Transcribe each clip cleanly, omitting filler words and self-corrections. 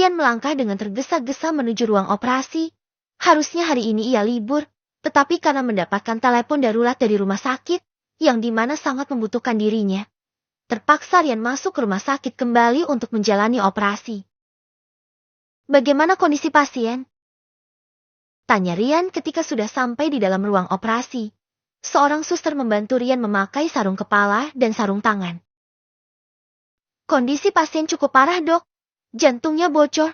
Rian melangkah dengan tergesa-gesa menuju ruang operasi. Harusnya hari ini ia libur, tetapi karena mendapatkan telepon darurat dari rumah sakit, yang dimana sangat membutuhkan dirinya, terpaksa Rian masuk ke rumah sakit kembali untuk menjalani operasi. Bagaimana kondisi pasien? Tanya Rian ketika sudah sampai di dalam ruang operasi. Seorang suster membantu Rian memakai sarung kepala dan sarung tangan. Kondisi pasien cukup parah, Dok. Jantungnya bocor.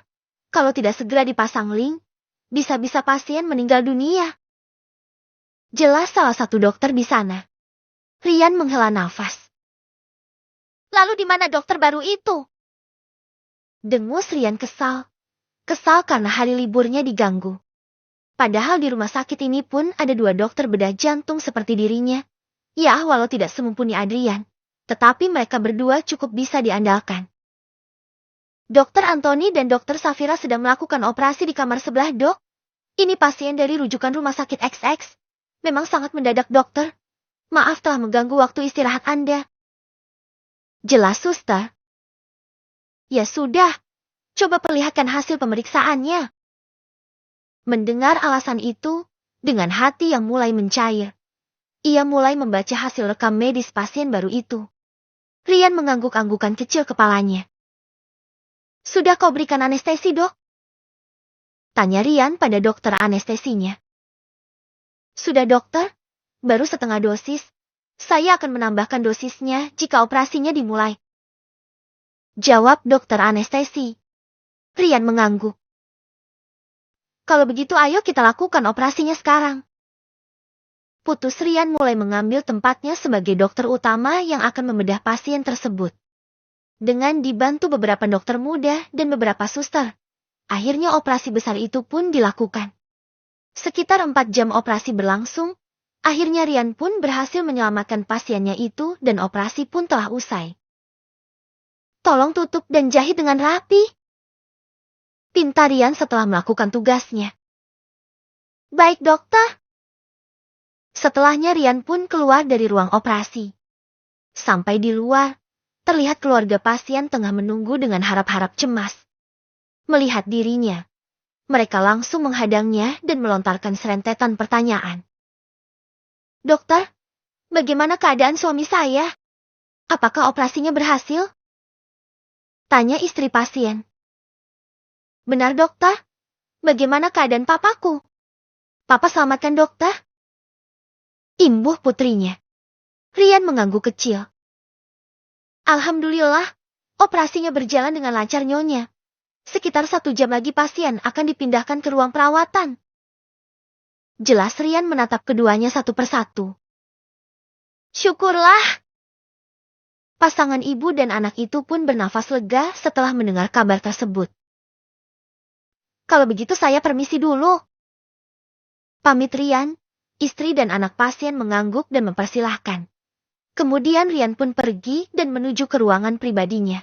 Kalau tidak segera dipasang link, bisa-bisa pasien meninggal dunia. Jelas salah satu dokter di sana. Rian menghela nafas. Lalu di mana dokter baru itu? Dengus Rian kesal. Kesal karena hari liburnya diganggu. Padahal di rumah sakit ini pun ada 2 dokter bedah jantung seperti dirinya. Ya, walau tidak semumpuni Adrian, tetapi mereka berdua cukup bisa diandalkan. Dokter Anthony dan Dokter Safira sedang melakukan operasi di kamar sebelah, Dok. Ini pasien dari rujukan rumah sakit XX. Memang sangat mendadak, dokter. Maaf telah mengganggu waktu istirahat Anda. Jelas, suster. Ya sudah, coba perlihatkan hasil pemeriksaannya. Mendengar alasan itu, dengan hati yang mulai mencair, ia mulai membaca hasil rekam medis pasien baru itu. Rian mengangguk-anggukan kecil kepalanya. Sudah kau berikan anestesi, Dok? Tanya Rian pada dokter anestesinya. Sudah, dokter. Baru setengah dosis. Saya akan menambahkan dosisnya jika operasinya dimulai. Jawab dokter anestesi. Rian mengangguk. Kalau begitu ayo kita lakukan operasinya sekarang. Putus Rian mulai mengambil tempatnya sebagai dokter utama yang akan membedah pasien tersebut. Dengan dibantu beberapa dokter muda dan beberapa suster, akhirnya operasi besar itu pun dilakukan. Sekitar 4 jam operasi berlangsung, akhirnya Rian pun berhasil menyelamatkan pasiennya itu dan operasi pun telah usai. Tolong tutup dan jahit dengan rapi. Pinta Rian setelah melakukan tugasnya. Baik, dokter. Setelahnya Rian pun keluar dari ruang operasi. Sampai di luar, terlihat keluarga pasien tengah menunggu dengan harap-harap cemas. Melihat dirinya, mereka langsung menghadangnya dan melontarkan serentetan pertanyaan. Dokter, bagaimana keadaan suami saya? Apakah operasinya berhasil? Tanya istri pasien. Benar, dokter. Bagaimana keadaan papaku? Papa selamatkan, dokter? Imbuh putrinya. Rian mengangguk kecil. Alhamdulillah, operasinya berjalan dengan lancar, Nyonya. Sekitar 1 jam lagi pasien akan dipindahkan ke ruang perawatan. Jelas Rian menatap keduanya satu persatu. Syukurlah. Pasangan ibu dan anak itu pun bernafas lega setelah mendengar kabar tersebut. Kalau begitu saya permisi dulu. Pamit Rian, istri dan anak pasien mengangguk dan mempersilahkan. Kemudian Rian pun pergi dan menuju ke ruangan pribadinya.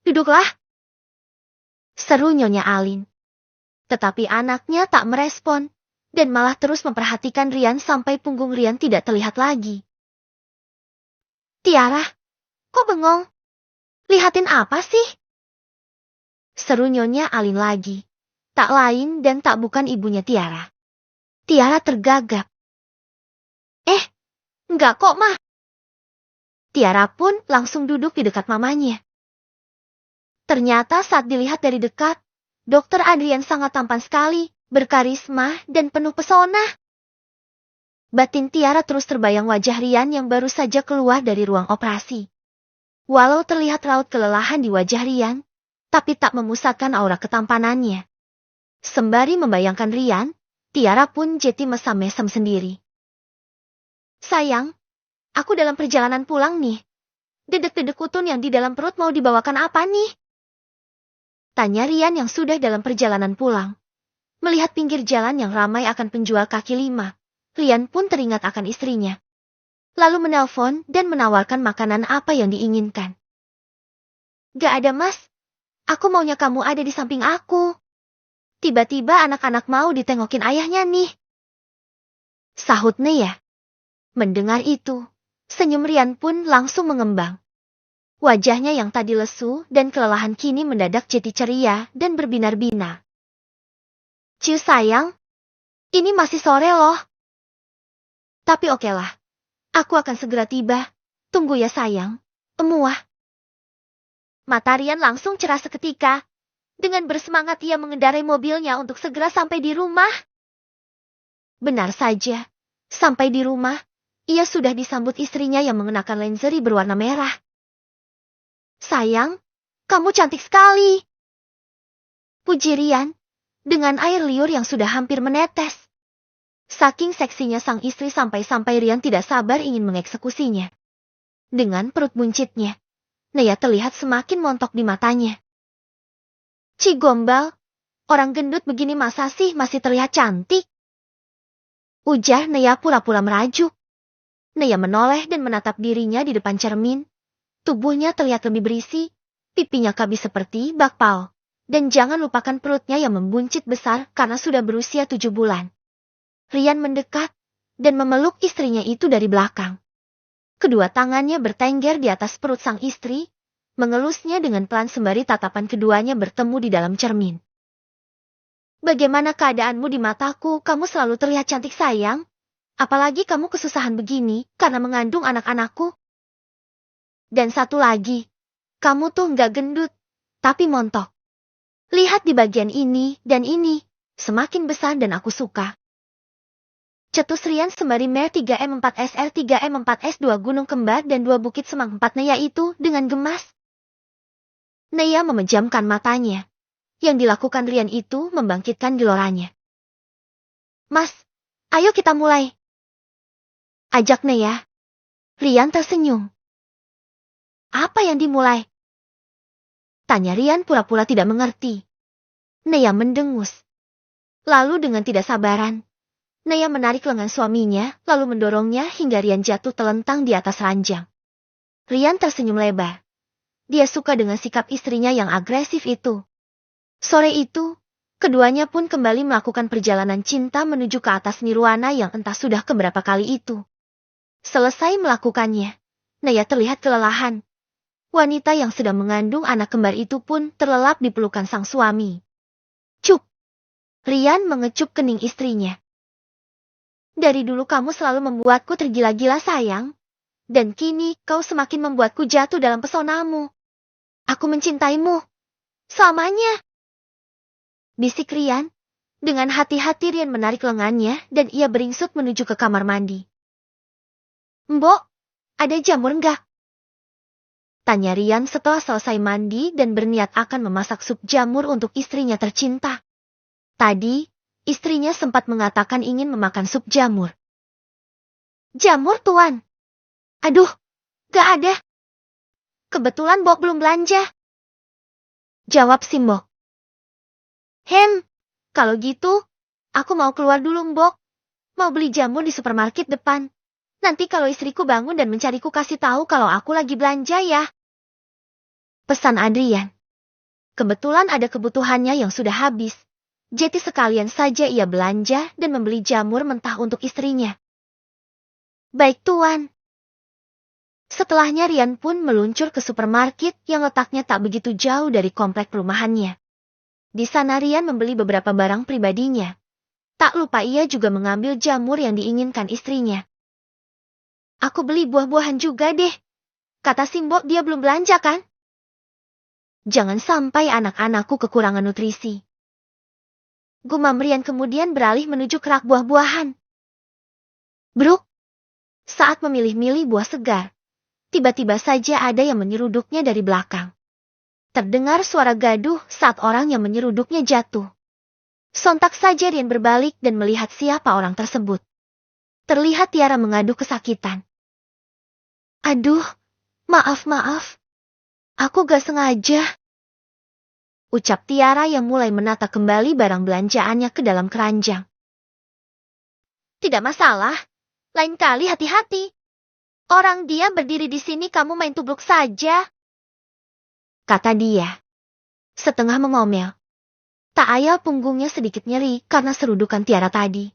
Duduklah. Seru Nyonya Alin. Tetapi anaknya tak merespon, dan malah terus memperhatikan Rian sampai punggung Rian tidak terlihat lagi. Tiara, kok bengong? Lihatin apa sih? Seru Nyonya Alin lagi. Tak lain dan tak bukan ibunya Tiara. Tiara tergagap. Enggak kok, Mah. Tiara pun langsung duduk di dekat mamanya. Ternyata saat dilihat dari dekat, Dokter Adrian sangat tampan sekali, berkarisma dan penuh pesona. Batin Tiara terus terbayang wajah Rian yang baru saja keluar dari ruang operasi. Walau terlihat raut kelelahan di wajah Rian, tapi tak memusatkan aura ketampanannya. Sembari membayangkan Rian, Tiara pun jadi mesam-mesam sendiri. Sayang, aku dalam perjalanan pulang nih. Dedek-dedek utun yang di dalam perut mau dibawakan apa nih? Tanya Rian yang sudah dalam perjalanan pulang. Melihat pinggir jalan yang ramai akan penjual kaki lima, Rian pun teringat akan istrinya. Lalu menelpon dan menawarkan makanan apa yang diinginkan. Gak ada, Mas. Aku maunya kamu ada di samping aku. Tiba-tiba anak-anak mau ditengokin ayahnya nih. Sahut Nea. Mendengar itu, senyum Rian pun langsung mengembang. Wajahnya yang tadi lesu dan kelelahan kini mendadak jadi ceria dan berbinar-binar. Ciu sayang, ini masih sore loh. Tapi okelah, aku akan segera tiba. Tunggu ya sayang, emuah. Mata Rian langsung cerah seketika. Dengan bersemangat ia mengendarai mobilnya untuk segera sampai di rumah. Benar saja, sampai di rumah, ia sudah disambut istrinya yang mengenakan lingerie berwarna merah. Sayang, kamu cantik sekali. Puji Rian, dengan air liur yang sudah hampir menetes. Saking seksinya sang istri sampai-sampai Rian tidak sabar ingin mengeksekusinya. Dengan perut buncitnya, Naya terlihat semakin montok di matanya. Ci Gombal, orang gendut begini masa sih masih terlihat cantik? Ujar Naya pura-pura merajuk. Naya menoleh dan menatap dirinya di depan cermin. Tubuhnya terlihat lebih berisi, pipinya kabis seperti bakpao. Dan jangan lupakan perutnya yang membuncit besar karena sudah berusia 7 bulan. Rian mendekat dan memeluk istrinya itu dari belakang. Kedua tangannya bertengger di atas perut sang istri, mengelusnya dengan pelan sembari tatapan keduanya bertemu di dalam cermin. Bagaimana keadaanmu di mataku? Kamu selalu terlihat cantik sayang. Apalagi kamu kesusahan begini karena mengandung anak-anakku. Dan satu lagi, kamu tuh nggak gendut, tapi montok. Lihat di bagian ini dan ini, semakin besar dan aku suka. Cetus Rian sembari mer 3M4SR 3M4S2 Gunung Kembar dan 2 Bukit Semang 4 Naya itu dengan gemas. Naya memejamkan matanya. Yang dilakukan Rian itu membangkitkan geloranya. Mas, ayo kita mulai. Ajak Naya. Rian tersenyum. Apa yang dimulai? Tanya Rian pura-pura tidak mengerti. Naya mendengus. Lalu dengan tidak sabaran, Naya menarik lengan suaminya, lalu mendorongnya hingga Rian jatuh telentang di atas ranjang. Rian tersenyum lebar. Dia suka dengan sikap istrinya yang agresif itu. Sore itu, keduanya pun kembali melakukan perjalanan cinta menuju ke atas nirwana yang entah sudah keberapa kali itu. Selesai melakukannya, Naya terlihat kelelahan. Wanita yang sedang mengandung anak kembar itu pun terlelap di pelukan sang suami. Cuk! Rian mengecup kening istrinya. Dari dulu kamu selalu membuatku tergila-gila sayang. Dan kini kau semakin membuatku jatuh dalam pesonamu. Aku mencintaimu. Selamanya. Bisik Rian. Dengan hati-hati Rian menarik lengannya dan ia beringsut menuju ke kamar mandi. Mbok, ada jamur enggak? Tanya Rian setelah selesai mandi dan berniat akan memasak sup jamur untuk istrinya tercinta. Tadi, istrinya sempat mengatakan ingin memakan sup jamur. Jamur tuan? Aduh, gak ada. Kebetulan Mbok belum belanja. Jawab si Mbok. Kalau gitu, aku mau keluar dulu Mbok. Mau beli jamur di supermarket depan. Nanti kalau istriku bangun dan mencariku kasih tahu kalau aku lagi belanja ya. Pesan Adrian. Kebetulan ada kebutuhannya yang sudah habis. Jadi sekalian saja ia belanja dan membeli jamur mentah untuk istrinya. Baik tuan. Setelahnya Rian pun meluncur ke supermarket yang letaknya tak begitu jauh dari komplek perumahannya. Di sana Rian membeli beberapa barang pribadinya. Tak lupa ia juga mengambil jamur yang diinginkan istrinya. Aku beli buah-buahan juga deh. Kata Simbok dia belum belanja kan? Jangan sampai anak-anakku kekurangan nutrisi. Gumam Rian kemudian beralih menuju ke rak buah-buahan. Bruk. Saat memilih-milih buah segar, tiba-tiba saja ada yang menyeruduknya dari belakang. Terdengar suara gaduh saat orang yang menyeruduknya jatuh. Sontak saja Rian berbalik dan melihat siapa orang tersebut. Terlihat Tiara mengaduh kesakitan. Aduh, maaf. Aku gak sengaja. Ucap Tiara yang mulai menata kembali barang belanjaannya ke dalam keranjang. Tidak masalah, lain kali hati-hati. Orang dia berdiri di sini kamu main tubruk saja. Kata dia. Setengah mengomel. Tak ayal punggungnya sedikit nyeri karena serudukan Tiara tadi.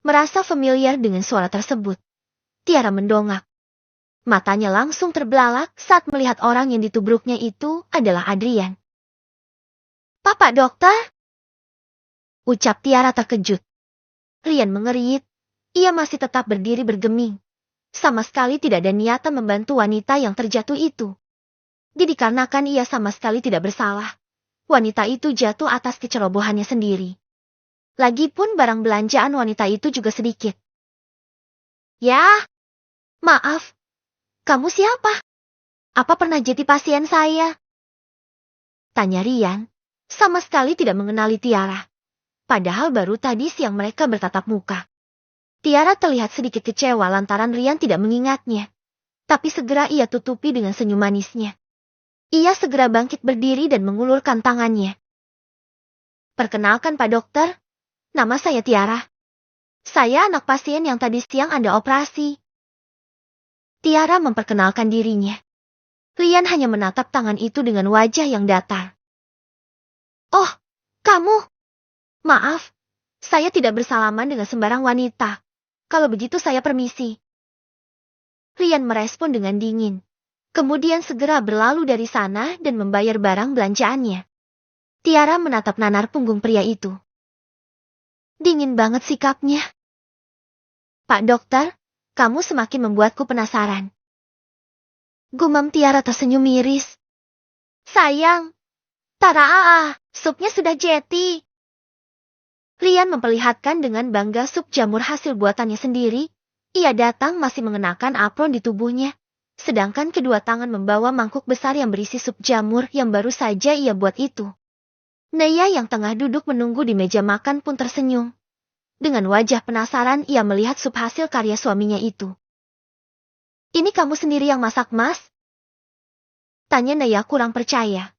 Merasa familiar dengan suara tersebut. Tiara mendongak. Matanya langsung terbelalak saat melihat orang yang ditubruknya itu adalah Adrian. "Papa dokter?" ucap Tiara terkejut. Rian mengerit. Ia masih tetap berdiri bergeming. Sama sekali tidak ada niatan membantu wanita yang terjatuh itu. Dikarenakan ia sama sekali tidak bersalah. Wanita itu jatuh atas kecerobohannya sendiri. Lagipun barang belanjaan wanita itu juga sedikit. "Ya, maaf. Kamu siapa? Apa pernah jadi pasien saya?" tanya Rian, sama sekali tidak mengenali Tiara. Padahal baru tadi siang mereka bertatap muka. Tiara terlihat sedikit kecewa lantaran Rian tidak mengingatnya. Tapi segera ia tutupi dengan senyum manisnya. Ia segera bangkit berdiri dan mengulurkan tangannya. "Perkenalkan Pak Dokter, nama saya Tiara. Saya anak pasien yang tadi siang Anda operasi." Tiara memperkenalkan dirinya. Rian hanya menatap tangan itu dengan wajah yang datar. "Oh, kamu? Maaf, saya tidak bersalaman dengan sembarang wanita. Kalau begitu saya permisi." Rian merespon dengan dingin. Kemudian segera berlalu dari sana dan membayar barang belanjaannya. Tiara menatap nanar punggung pria itu. Dingin banget sikapnya. "Pak Dokter, kamu semakin membuatku penasaran." Gumam Tiara tersenyum miris. "Sayang, Tara, supnya sudah jadi." Rian memperlihatkan dengan bangga sup jamur hasil buatannya sendiri. Ia datang masih mengenakan apron di tubuhnya. Sedangkan kedua tangan membawa mangkuk besar yang berisi sup jamur yang baru saja ia buat itu. Naya yang tengah duduk menunggu di meja makan pun tersenyum. Dengan wajah penasaran ia melihat sup hasil karya suaminya itu. "Ini kamu sendiri yang masak, Mas?" tanya Naya kurang percaya.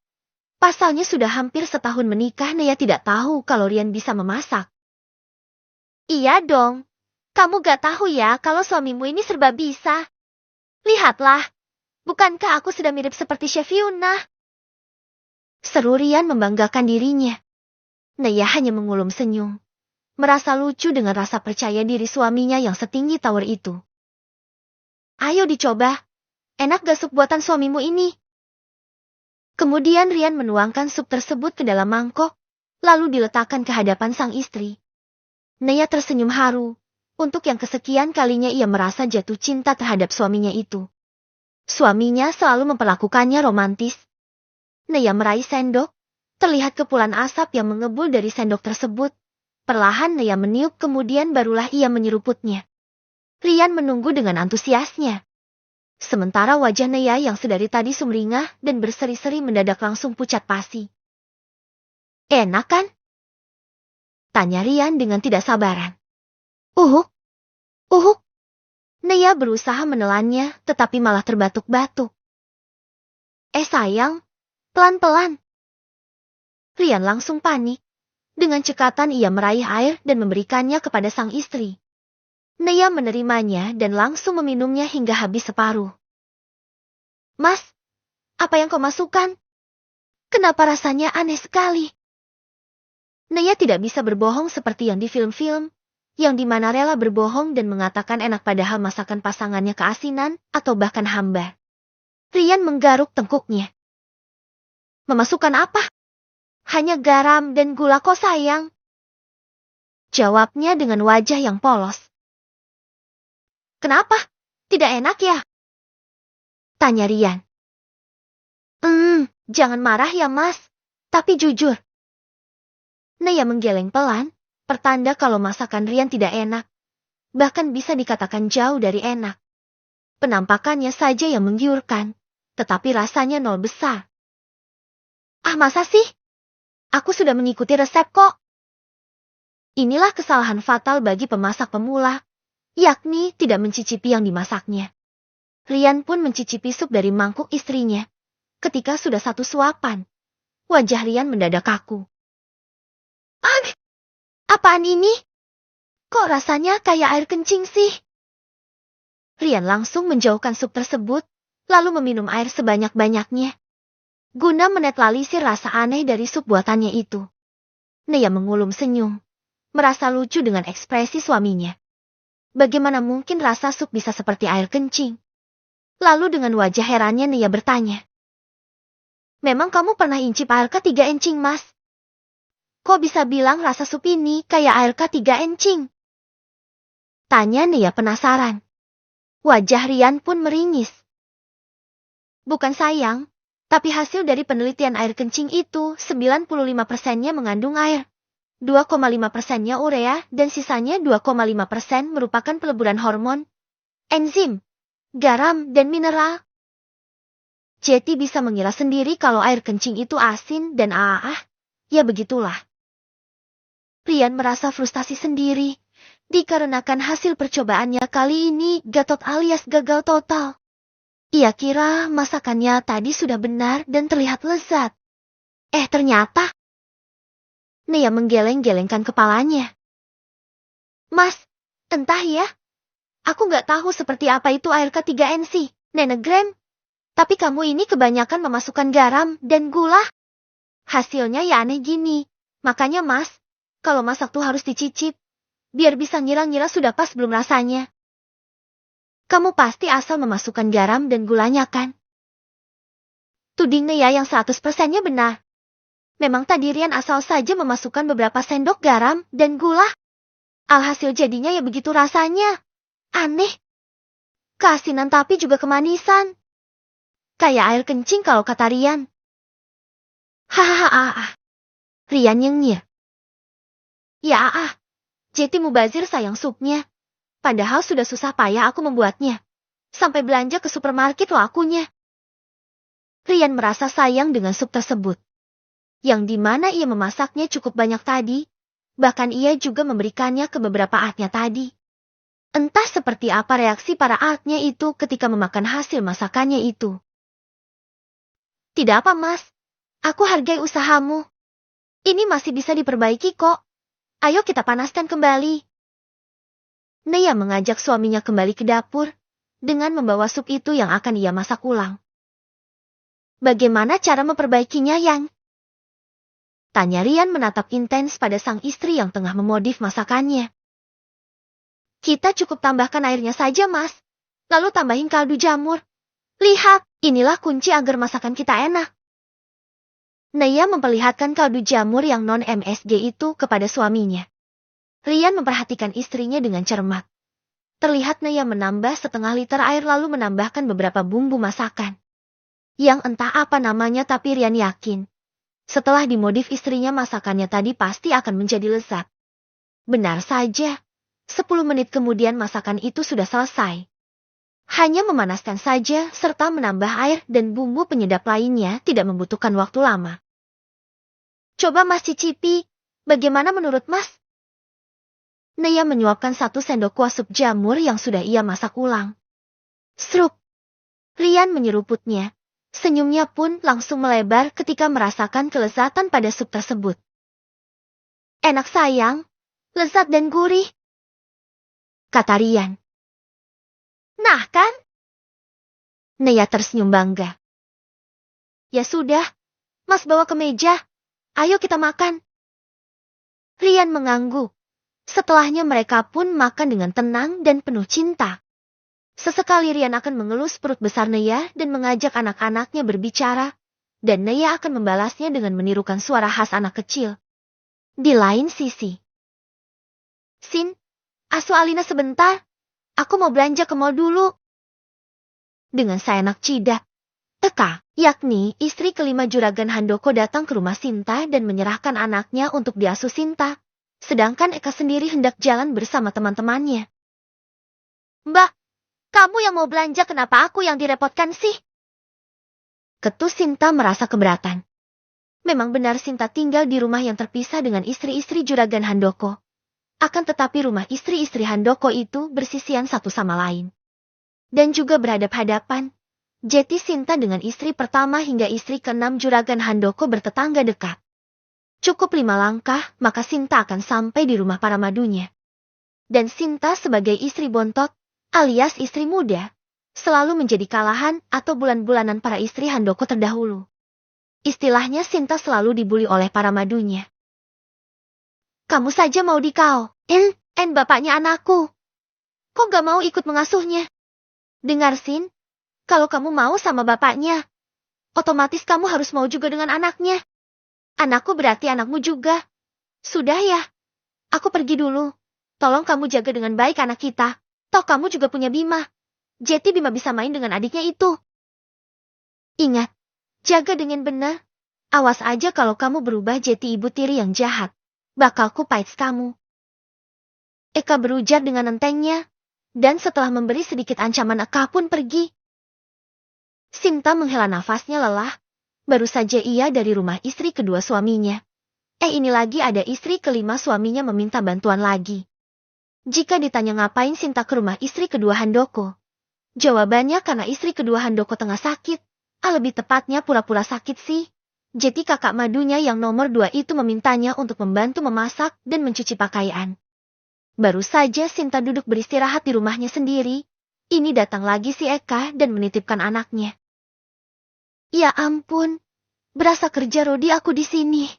Pasalnya sudah hampir setahun menikah, Naya tidak tahu kalau Rian bisa memasak. "Iya dong. Kamu gak tahu ya kalau suamimu ini serba bisa. Lihatlah, bukankah aku sudah mirip seperti Chef Yuna?" seru Rian membanggakan dirinya. Naya hanya mengulum senyum. Merasa lucu dengan rasa percaya diri suaminya yang setinggi tower itu. "Ayo dicoba. Enak gak sup buatan suamimu ini?" Kemudian Rian menuangkan sup tersebut ke dalam mangkok, lalu diletakkan ke hadapan sang istri. Naya tersenyum haru. Untuk yang kesekian kalinya ia merasa jatuh cinta terhadap suaminya itu. Suaminya selalu memperlakukannya romantis. Naya meraih sendok. Terlihat kepulan asap yang mengebul dari sendok tersebut. Perlahan Naya meniup, kemudian barulah ia menyeruputnya. Rian menunggu dengan antusiasnya. Sementara wajah Naya yang sedari tadi sumringah dan berseri-seri mendadak langsung pucat pasi. "Enak kan?" tanya Rian dengan tidak sabaran. Uhuk. Uhuk." Naya berusaha menelannya tetapi malah terbatuk-batuk. Sayang, pelan-pelan." Rian langsung panik. Dengan cekatan ia meraih air dan memberikannya kepada sang istri. Naya menerimanya dan langsung meminumnya hingga habis separuh. "Mas, apa yang kau masukkan? Kenapa rasanya aneh sekali?" Naya tidak bisa berbohong seperti yang di film-film, yang dimana rela berbohong dan mengatakan enak padahal masakan pasangannya keasinan atau bahkan hambar. Rian menggaruk tengkuknya. "Memasukkan apa?" "Hanya garam dan gula kok sayang," jawabnya dengan wajah yang polos. "Kenapa? Tidak enak ya?" tanya Rian. Jangan marah ya Mas, tapi jujur." Naya menggeleng pelan, pertanda kalau masakan Rian tidak enak. Bahkan bisa dikatakan jauh dari enak. Penampakannya saja yang menggiurkan, tetapi rasanya nol besar. "Ah masa sih? Aku sudah mengikuti resep kok." Inilah kesalahan fatal bagi pemasak pemula, yakni tidak mencicipi yang dimasaknya. Rian pun mencicipi sup dari mangkuk istrinya. Ketika sudah satu suapan, wajah Rian mendadak kaku. Apaan ini? Kok rasanya kayak air kencing sih?" Rian langsung menjauhkan sup tersebut, lalu meminum air sebanyak-banyaknya. Guna menetralisir rasa aneh dari sup buatannya itu. Naya mengulum senyum, merasa lucu dengan ekspresi suaminya. Bagaimana mungkin rasa sup bisa seperti air kencing? Lalu dengan wajah herannya Nia bertanya. Memang kamu pernah incip air ke-3 encing, Mas? Kok bisa bilang rasa sup ini kayak air ke-3 encing? Tanya Nia penasaran. Wajah Rian pun meringis. Bukan sayang, tapi hasil dari penelitian air kencing itu 95%-nya mengandung air. 2,5%-nya urea dan sisanya 2,5% merupakan peleburan hormon, enzim, garam, dan mineral. Jetty bisa mengira sendiri kalau air kencing itu asin dan ya begitulah. Rian merasa frustasi sendiri, dikarenakan hasil percobaannya kali ini gatot alias gagal total. Ia kira masakannya tadi sudah benar dan terlihat lezat. Ternyata Nia menggeleng-gelengkan kepalanya. Mas, entah ya. Aku nggak tahu seperti apa itu air ke-3NC, nanogram. Tapi kamu ini kebanyakan memasukkan garam dan gula. Hasilnya ya aneh gini. Makanya Mas, kalau masak tuh harus dicicip. Biar bisa ngira-ngira sudah pas belum rasanya. Kamu pasti asal memasukkan garam dan gulanya kan? Tudingnya ya yang 100%-nya benar. Memang tadi Rian asal saja memasukkan beberapa sendok garam dan gula. Alhasil jadinya ya begitu rasanya. Aneh. Keasinan tapi juga kemanisan. Kayak air kencing kalau kata Rian. Hahaha. Rian nyengir. Ya Jetty mubazir sayang supnya. Padahal sudah susah payah aku membuatnya. Sampai belanja ke supermarket loh akunya. Rian merasa sayang dengan sup tersebut. Yang dimana ia memasaknya cukup banyak tadi. Bahkan ia juga memberikannya ke beberapa artnya tadi. Entah seperti apa reaksi para artnya itu ketika memakan hasil masakannya itu. Tidak apa Mas, aku hargai usahamu. Ini masih bisa diperbaiki kok. Ayo kita panaskan kembali. Nia mengajak suaminya kembali ke dapur, dengan membawa sup itu yang akan ia masak ulang. Bagaimana cara memperbaikinya, Yang? Tanya Rian menatap intens pada sang istri yang tengah memodif masakannya. Kita cukup tambahkan airnya saja, Mas. Lalu tambahin kaldu jamur. Lihat, inilah kunci agar masakan kita enak. Nia memperlihatkan kaldu jamur yang non-MSG itu kepada suaminya. Rian memperhatikan istrinya dengan cermat. Terlihat Nia menambah setengah liter air lalu menambahkan beberapa bumbu masakan. Yang entah apa namanya tapi Rian yakin. Setelah dimodif istrinya masakannya tadi pasti akan menjadi lezat. Benar saja. 10 menit kemudian masakan itu sudah selesai. Hanya memanaskan saja serta menambah air dan bumbu penyedap lainnya tidak membutuhkan waktu lama. Coba Mas cicipi, bagaimana menurut Mas? Nia menyuapkan 1 sendok kuah sup jamur yang sudah ia masak ulang. Srup. Rian menyeruputnya. Senyumnya pun langsung melebar ketika merasakan kelezatan pada sup tersebut. Enak sayang, lezat dan gurih, kata Rian. Nah kan? Nia tersenyum bangga. Ya sudah, Mas bawa ke meja. Ayo kita makan. Rian mengangguk. Setelahnya mereka pun makan dengan tenang dan penuh cinta. Sesekali Rian akan mengelus perut besar Nia dan mengajak anak-anaknya berbicara. Dan Nia akan membalasnya dengan menirukan suara khas anak kecil. Di lain sisi. Sin, asuh Alina sebentar. Aku mau belanja ke mall dulu. Dengan seenak cidak, Eka, yakni istri kelima juragan Handoko datang ke rumah Sinta dan menyerahkan anaknya untuk diasuh Sinta. Sedangkan Eka sendiri hendak jalan bersama teman-temannya. Mbak, kamu yang mau belanja kenapa aku yang direpotkan sih? Ketus Sinta merasa keberatan. Memang benar Sinta tinggal di rumah yang terpisah dengan istri-istri juragan Handoko. Akan tetapi rumah istri-istri Handoko itu bersisian satu sama lain. Dan juga berhadap-hadapan. Jetty Sinta dengan istri pertama hingga istri ke-6 juragan Handoko bertetangga dekat. Cukup 5 langkah, maka Sinta akan sampai di rumah para madunya. Dan Sinta sebagai istri bontot, alias istri muda, selalu menjadi kalahan atau bulan-bulanan para istri Handoko terdahulu. Istilahnya Sinta selalu dibuli oleh para madunya. Kamu saja mau dikau, bapaknya anakku. Kok gak mau ikut mengasuhnya? Dengar Sin, Kalau kamu mau sama bapaknya, otomatis kamu harus mau juga dengan anaknya. Anakku berarti anakmu juga. Sudah ya, aku pergi dulu. Tolong kamu jaga dengan baik anak kita. Toh kamu juga punya Bima. Jadi Bima bisa main dengan adiknya itu. Ingat, jaga dengan benar. Awas aja kalau kamu berubah jadi ibu tiri yang jahat. Bakal ku pahit kamu. Eka berujar dengan entengnya. Dan setelah memberi sedikit ancaman, Eka pun pergi. Sinta menghela nafasnya lelah. Baru saja ia dari rumah istri kedua suaminya. Ini lagi ada istri kelima suaminya meminta bantuan lagi. Jika ditanya ngapain Sinta ke rumah istri kedua Handoko, jawabannya karena istri kedua Handoko tengah sakit. Lebih tepatnya pura-pura sakit sih. Jadi kakak madunya yang nomor 2 itu memintanya untuk membantu memasak dan mencuci pakaian. Baru saja Sinta duduk beristirahat di rumahnya sendiri. Ini datang lagi si Eka dan menitipkan anaknya. Ya ampun, berasa kerja Rodi aku di sini.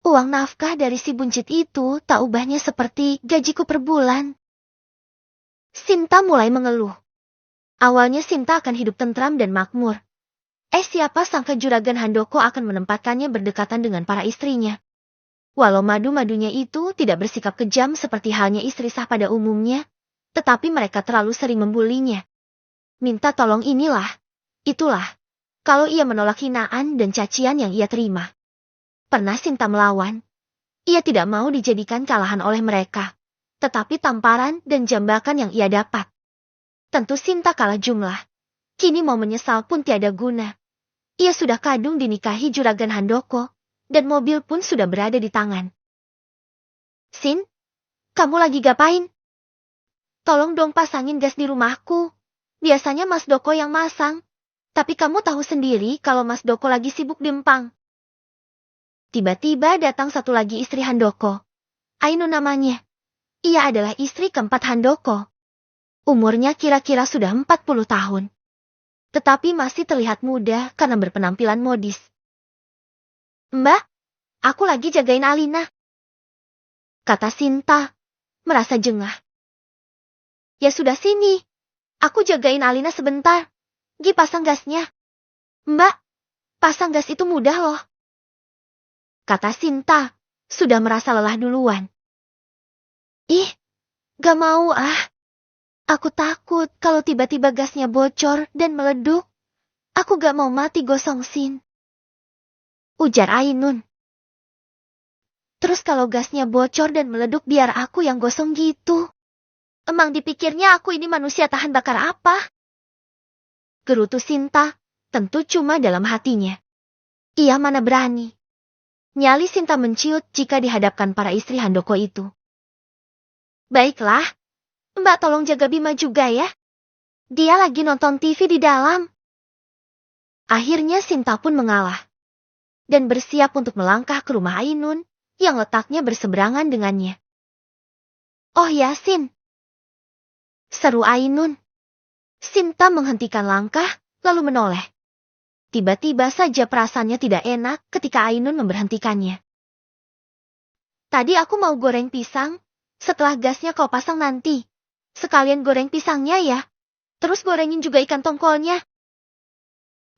Uang nafkah dari si buncit itu tak ubahnya seperti gajiku per bulan. Sinta mulai mengeluh. Awalnya Sinta akan hidup tentram dan makmur. Siapa sangka juragan Handoko akan menempatkannya berdekatan dengan para istrinya. Walau madu-madunya itu tidak bersikap kejam seperti halnya istri sah pada umumnya, tetapi mereka terlalu sering membulinya. Minta tolong inilah, itulah, kalau ia menolak hinaan dan cacian yang ia terima. Pernah Sinta melawan. Ia tidak mau dijadikan kalahan oleh mereka, tetapi tamparan dan jambakan yang ia dapat. Tentu Sinta kalah jumlah. Kini mau menyesal pun tiada guna. Ia sudah kadung dinikahi juragan Handoko, dan mobil pun sudah berada di tangan. Sin, kamu lagi ngapain? Tolong dong pasangin gas di rumahku. Biasanya Mas Doko yang masang. Tapi kamu tahu sendiri kalau Mas Doko lagi sibuk di Empang. Tiba-tiba datang satu lagi istri Handoko. Ainun namanya. Ia adalah istri keempat Handoko. Umurnya kira-kira sudah 40 tahun. Tetapi masih terlihat muda karena berpenampilan modis. Mbak, aku lagi jagain Alina, kata Sinta, merasa jengah. Ya sudah sini, aku jagain Alina sebentar. Gi pasang gasnya. Mbak, pasang gas itu mudah loh, kata Sinta, sudah merasa lelah duluan. Ih, gak mau ah. Aku takut kalau tiba-tiba gasnya bocor dan meleduk. Aku gak mau mati gosong Sin, ujar Ainun. Terus kalau gasnya bocor dan meleduk biar aku yang gosong gitu. Emang dipikirnya aku ini manusia tahan bakar apa? Gerutu Sinta, tentu cuma dalam hatinya. Ia mana berani. Nyali Sinta menciut jika dihadapkan para istri Handoko itu. Baiklah, Mbak tolong jaga Bima juga ya. Dia lagi nonton TV di dalam. Akhirnya Sinta pun mengalah. Dan bersiap untuk melangkah ke rumah Ainun, yang letaknya berseberangan dengannya. Oh ya Sin, seru Ainun. Sinta menghentikan langkah, lalu menoleh. Tiba-tiba saja perasaannya tidak enak ketika Ainun memberhentikannya. Tadi aku mau goreng pisang, setelah gasnya kau pasang nanti. Sekalian goreng pisangnya ya. Terus gorengin juga ikan tongkolnya.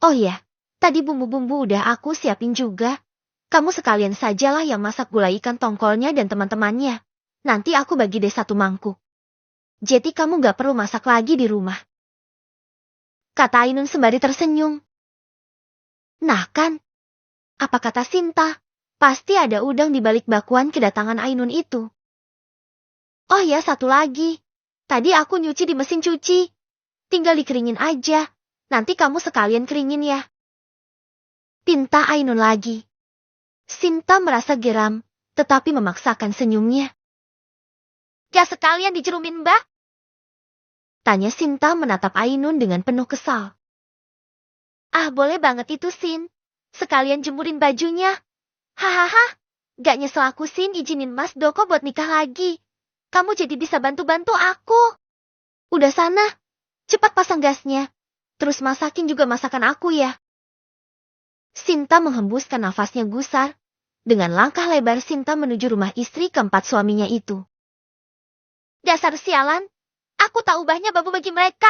Oh ya, tadi bumbu-bumbu udah aku siapin juga. Kamu sekalian sajalah yang masak gulai ikan tongkolnya dan teman-temannya. Nanti aku bagi deh satu mangkuk. Jadi kamu gak perlu masak lagi di rumah, kata Ainun sembari tersenyum. Nah kan, apa kata Sinta? Pasti ada udang di balik bakwan kedatangan Ainun itu. Oh ya satu lagi. Tadi aku nyuci di mesin cuci. Tinggal dikeringin aja. Nanti kamu sekalian keringin ya, pinta Ainun lagi. Sinta merasa geram, tetapi memaksakan senyumnya. Ya sekalian dicerumin Mbak? Tanya Sinta menatap Ainun dengan penuh kesal. Ah boleh banget itu Sin. Sekalian jemurin bajunya. Hahaha, gak nyesel aku Sin izinin Mas Doko buat nikah lagi. Kamu jadi bisa bantu-bantu aku. Udah sana, cepat pasang gasnya. Terus masakin juga masakan aku ya. Sinta menghembuskan nafasnya gusar. Dengan langkah lebar Sinta menuju rumah istri keempat suaminya itu. Dasar sialan, aku tak ubahnya babu bagi mereka,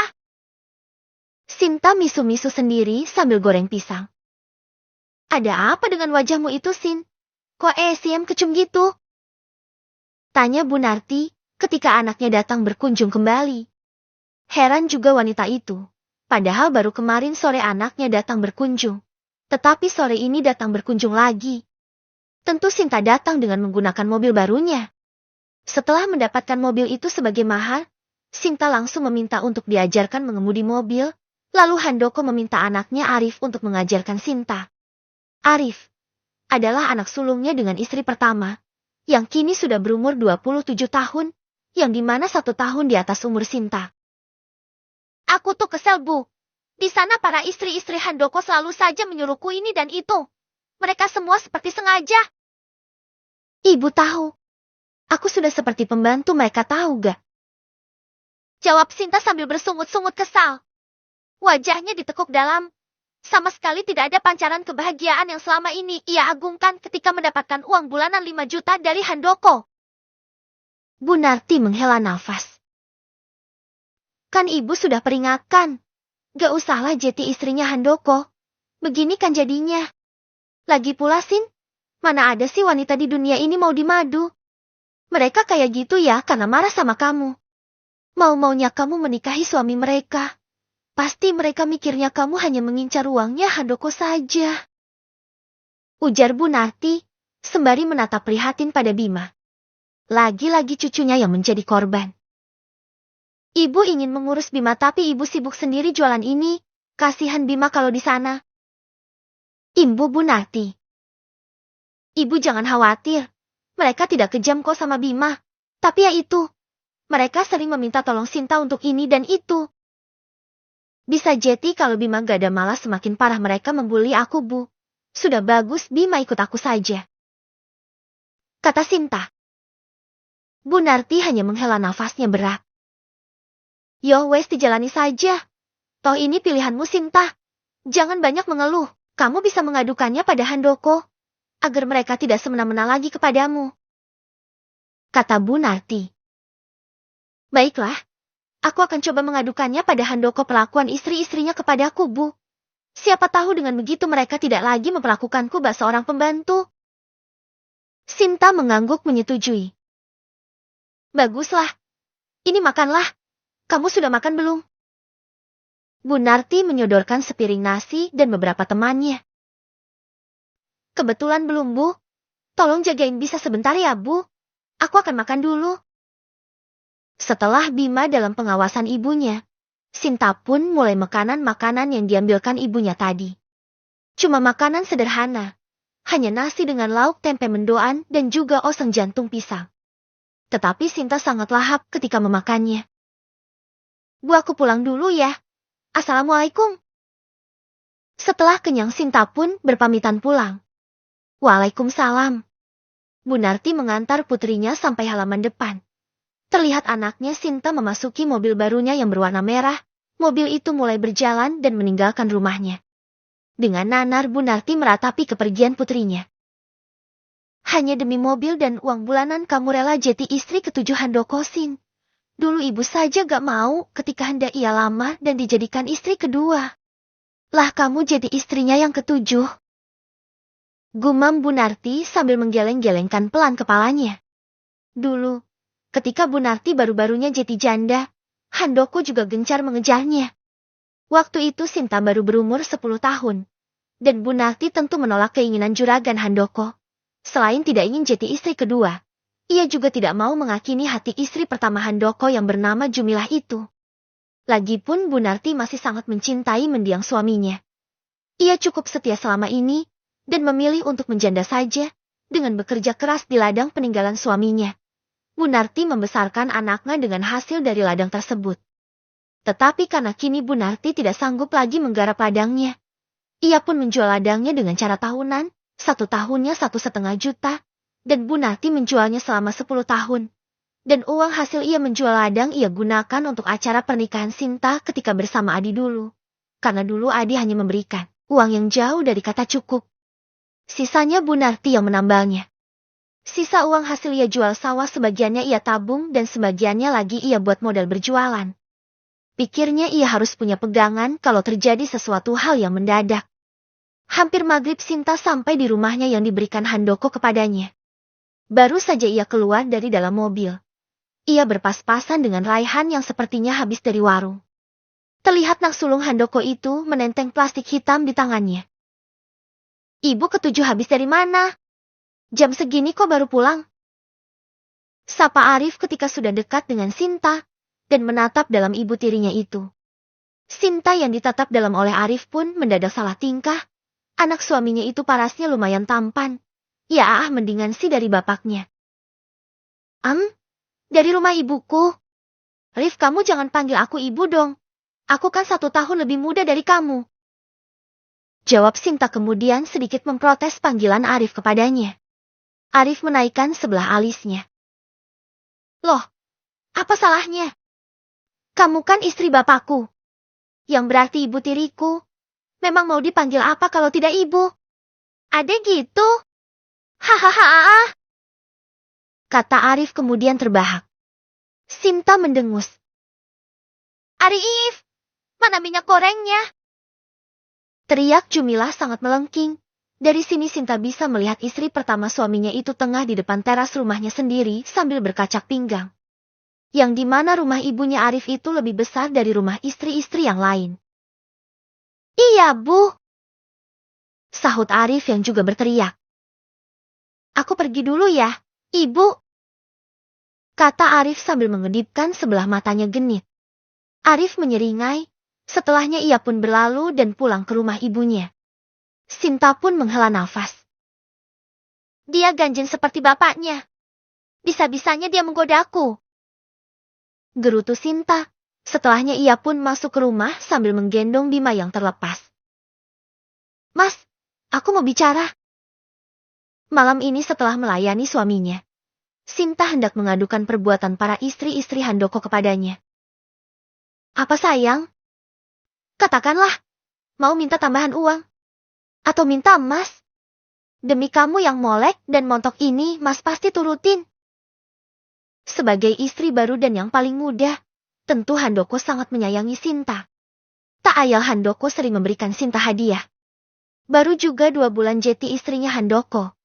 Sinta misu-misu sendiri sambil goreng pisang. Ada apa dengan wajahmu itu, Sin? Kok siem kecum gitu? Tanya Bu Narti ketika anaknya datang berkunjung kembali. Heran juga wanita itu. Padahal baru kemarin sore anaknya datang berkunjung. Tetapi sore ini datang berkunjung lagi. Tentu Sinta datang dengan menggunakan mobil barunya. Setelah mendapatkan mobil itu sebagai mahar, Sinta langsung meminta untuk diajarkan mengemudi mobil. Lalu Handoko meminta anaknya Arif untuk mengajarkan Sinta. Arif adalah anak sulungnya dengan istri pertama, yang kini sudah berumur 27 tahun, yang dimana 1 tahun di atas umur Sinta. Aku tuh kesel, Bu. Di sana para istri-istri Handoko selalu saja menyuruhku ini dan itu. Mereka semua seperti sengaja. Ibu tahu. Aku sudah seperti pembantu, mereka tahu gak? Jawab Sinta sambil bersungut-sungut kesal. Wajahnya ditekuk dalam. Sama sekali tidak ada pancaran kebahagiaan yang selama ini ia agungkan ketika mendapatkan uang bulanan 5 juta dari Handoko. Bu Narti menghela nafas. Kan ibu sudah peringatkan. Gak usahlah jadi istrinya Handoko. Begini kan jadinya. Lagi pula, Sin, mana ada sih wanita di dunia ini mau dimadu? Mereka kayak gitu ya karena marah sama kamu. Mau-maunya kamu menikahi suami mereka. Pasti mereka mikirnya kamu hanya mengincar uangnya Handoko saja. Ujar Bu Narti, sembari menatap prihatin pada Bima. Lagi-lagi cucunya yang menjadi korban. Ibu ingin mengurus Bima tapi ibu sibuk sendiri jualan ini. Kasihan Bima kalau di sana. Imbu Bu Narti. Ibu jangan khawatir. Mereka tidak kejam kok sama Bima. Tapi ya itu. Mereka sering meminta tolong Sinta untuk ini dan itu. Bisa jadi kalau Bima gak ada malah semakin parah mereka membuli aku, Bu. Sudah bagus Bima ikut aku saja. Kata Sinta. Bu Narti hanya menghela nafasnya berat. Yo wes dijalani saja. Toh ini pilihanmu Sinta. Jangan banyak mengeluh. Kamu bisa mengadukannya pada Handoko. Agar mereka tidak semena-mena lagi kepadamu. Kata Bu Narti. Baiklah. Aku akan coba mengadukannya pada Handoko perlakuan istri-istrinya kepadaku, Bu. Siapa tahu dengan begitu mereka tidak lagi memperlakukanku bak seorang pembantu. Sinta mengangguk menyetujui. Baguslah. Ini makanlah. Kamu sudah makan belum? Bu Narti menyodorkan sepiring nasi dan beberapa temannya. Kebetulan belum, Bu. Tolong jagain bisa sebentar ya, Bu. Aku akan makan dulu. Setelah Bima dalam pengawasan ibunya, Sinta pun mulai makanan-makanan yang diambilkan ibunya tadi. Cuma makanan sederhana, hanya nasi dengan lauk tempe mendoan dan juga oseng jantung pisang. Tetapi Sinta sangat lahap ketika memakannya. Bu, aku pulang dulu ya. Assalamualaikum. Setelah kenyang Sinta pun berpamitan pulang. Waalaikumsalam. Bu Narti mengantar putrinya sampai halaman depan. Terlihat anaknya Sinta memasuki mobil barunya yang berwarna merah. Mobil itu mulai berjalan dan meninggalkan rumahnya. Dengan nanar Bu Narti meratapi kepergian putrinya. Hanya demi mobil dan uang bulanan kamu rela jadi istri ketujuh Handoko, Sin. Dulu ibu saja gak mau ketika hendak ia lamar dan dijadikan istri kedua. Lah kamu jadi istrinya yang ketujuh. Gumam Bu Narti sambil menggeleng-gelengkan pelan kepalanya. Dulu, ketika Bu Narti baru-barunya jadi janda, Handoko juga gencar mengejarnya. Waktu itu Sinta baru berumur 10 tahun. Dan Bu Narti tentu menolak keinginan juragan Handoko. Selain tidak ingin jadi istri kedua, ia juga tidak mau mengakini hati istri pertama Handoko yang bernama Jumilah itu. Lagipun Bu Narti masih sangat mencintai mendiang suaminya. Ia cukup setia selama ini, dan memilih untuk menjanda saja, dengan bekerja keras di ladang peninggalan suaminya. Bu Narti membesarkan anaknya dengan hasil dari ladang tersebut. Tetapi karena kini Bu Narti tidak sanggup lagi menggarap ladangnya, ia pun menjual ladangnya dengan cara tahunan, 1 tahunnya 1,5 juta, dan Bu Narti menjualnya selama 10 tahun. Dan uang hasil ia menjual ladang ia gunakan untuk acara pernikahan Sinta ketika bersama Adi dulu. Karena dulu Adi hanya memberikan uang yang jauh dari kata cukup. Sisanya Bu Narti yang menambalnya. Sisa uang hasil ia jual sawah sebagiannya ia tabung dan sebagiannya lagi ia buat modal berjualan. Pikirnya ia harus punya pegangan kalau terjadi sesuatu hal yang mendadak. Hampir maghrib Sinta sampai di rumahnya yang diberikan Handoko kepadanya. Baru saja ia keluar dari dalam mobil. Ia berpas-pasan dengan Raihan yang sepertinya habis dari warung. Terlihat nak sulung Handoko itu menenteng plastik hitam di tangannya. Ibu ketujuh habis dari mana? Jam segini kok baru pulang? Sapa Arif ketika sudah dekat dengan Sinta dan menatap dalam ibu tirinya itu. Sinta yang ditatap dalam oleh Arif pun mendadak salah tingkah. Anak suaminya itu parasnya lumayan tampan. Ya mendingan sih dari bapaknya. Dari rumah ibuku. Rif, kamu jangan panggil aku ibu dong. Aku kan 1 tahun lebih muda dari kamu. Jawab Sinta kemudian sedikit memprotes panggilan Arif kepadanya. Arif menaikkan sebelah alisnya. Loh, apa salahnya? Kamu kan istri bapakku. Yang berarti ibu tiriku. Memang mau dipanggil apa kalau tidak ibu? Adek gitu? Hahaha. Kata Arif kemudian terbahak. Sinta mendengus. Arif, mana minyak gorengnya? Teriak Jumilah sangat melengking. Dari sini Sinta bisa melihat istri pertama suaminya itu tengah di depan teras rumahnya sendiri sambil berkacak pinggang. Yang dimana rumah ibunya Arif itu lebih besar dari rumah istri-istri yang lain. Iya, Bu. Sahut Arif yang juga berteriak. Aku pergi dulu ya, Ibu. Kata Arif sambil mengedipkan sebelah matanya genit. Arif menyeringai, setelahnya ia pun berlalu dan pulang ke rumah ibunya. Sinta pun menghela nafas. Dia ganjen seperti bapaknya. Bisa-bisanya dia menggodaku. Gerutu Sinta. Setelahnya ia pun masuk ke rumah sambil menggendong Bima yang terlepas. Mas, aku mau bicara. Malam ini setelah melayani suaminya, Sinta hendak mengadukan perbuatan para istri-istri Handoko kepadanya. Apa sayang? Katakanlah, mau minta tambahan uang? Atau minta emas? Demi kamu yang molek dan montok ini, Mas pasti turutin. Sebagai istri baru dan yang paling muda, tentu Handoko sangat menyayangi Sinta. Tak ayal Handoko sering memberikan Sinta hadiah. Baru juga 2 bulan jadi istrinya Handoko,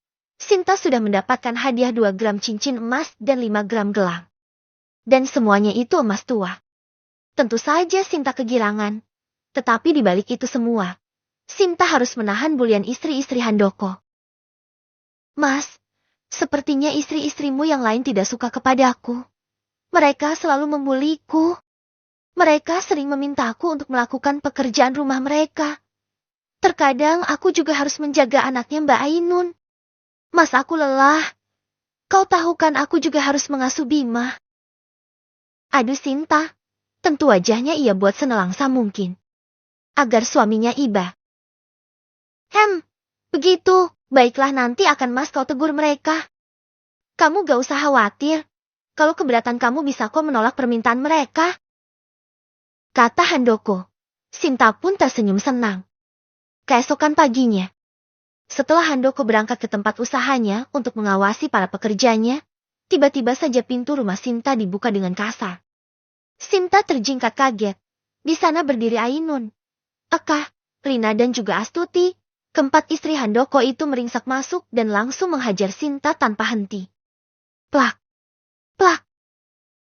Sinta sudah mendapatkan hadiah 2 gram cincin emas dan 5 gram gelang. Dan semuanya itu emas tua. Tentu saja Sinta kegirangan. Tetapi di balik itu semua, Sinta harus menahan bulian istri-istri Handoko. Mas, sepertinya istri-istrimu yang lain tidak suka kepadaku. Mereka selalu membuliku. Mereka sering memintaku untuk melakukan pekerjaan rumah mereka. Terkadang aku juga harus menjaga anaknya Mbak Ainun. Mas, aku lelah. Kau tahu kan aku juga harus mengasuh Bima. Aduh Sinta, tentu wajahnya ia buat senelangsa mungkin. Agar suaminya iba. Begitu, baiklah nanti akan Mas kau tegur mereka. Kamu gak usah khawatir. Kalau keberatan kamu bisa kok menolak permintaan mereka. Kata Handoko. Sinta pun tersenyum senang. Keesokan paginya, setelah Handoko berangkat ke tempat usahanya untuk mengawasi para pekerjanya, tiba-tiba saja pintu rumah Sinta dibuka dengan kasar. Sinta terjingkat kaget. Di sana berdiri Ainun, Eka, Rina dan juga Astuti. Keempat istri Handoko itu meringsak masuk dan langsung menghajar Sinta tanpa henti. Plak! Plak!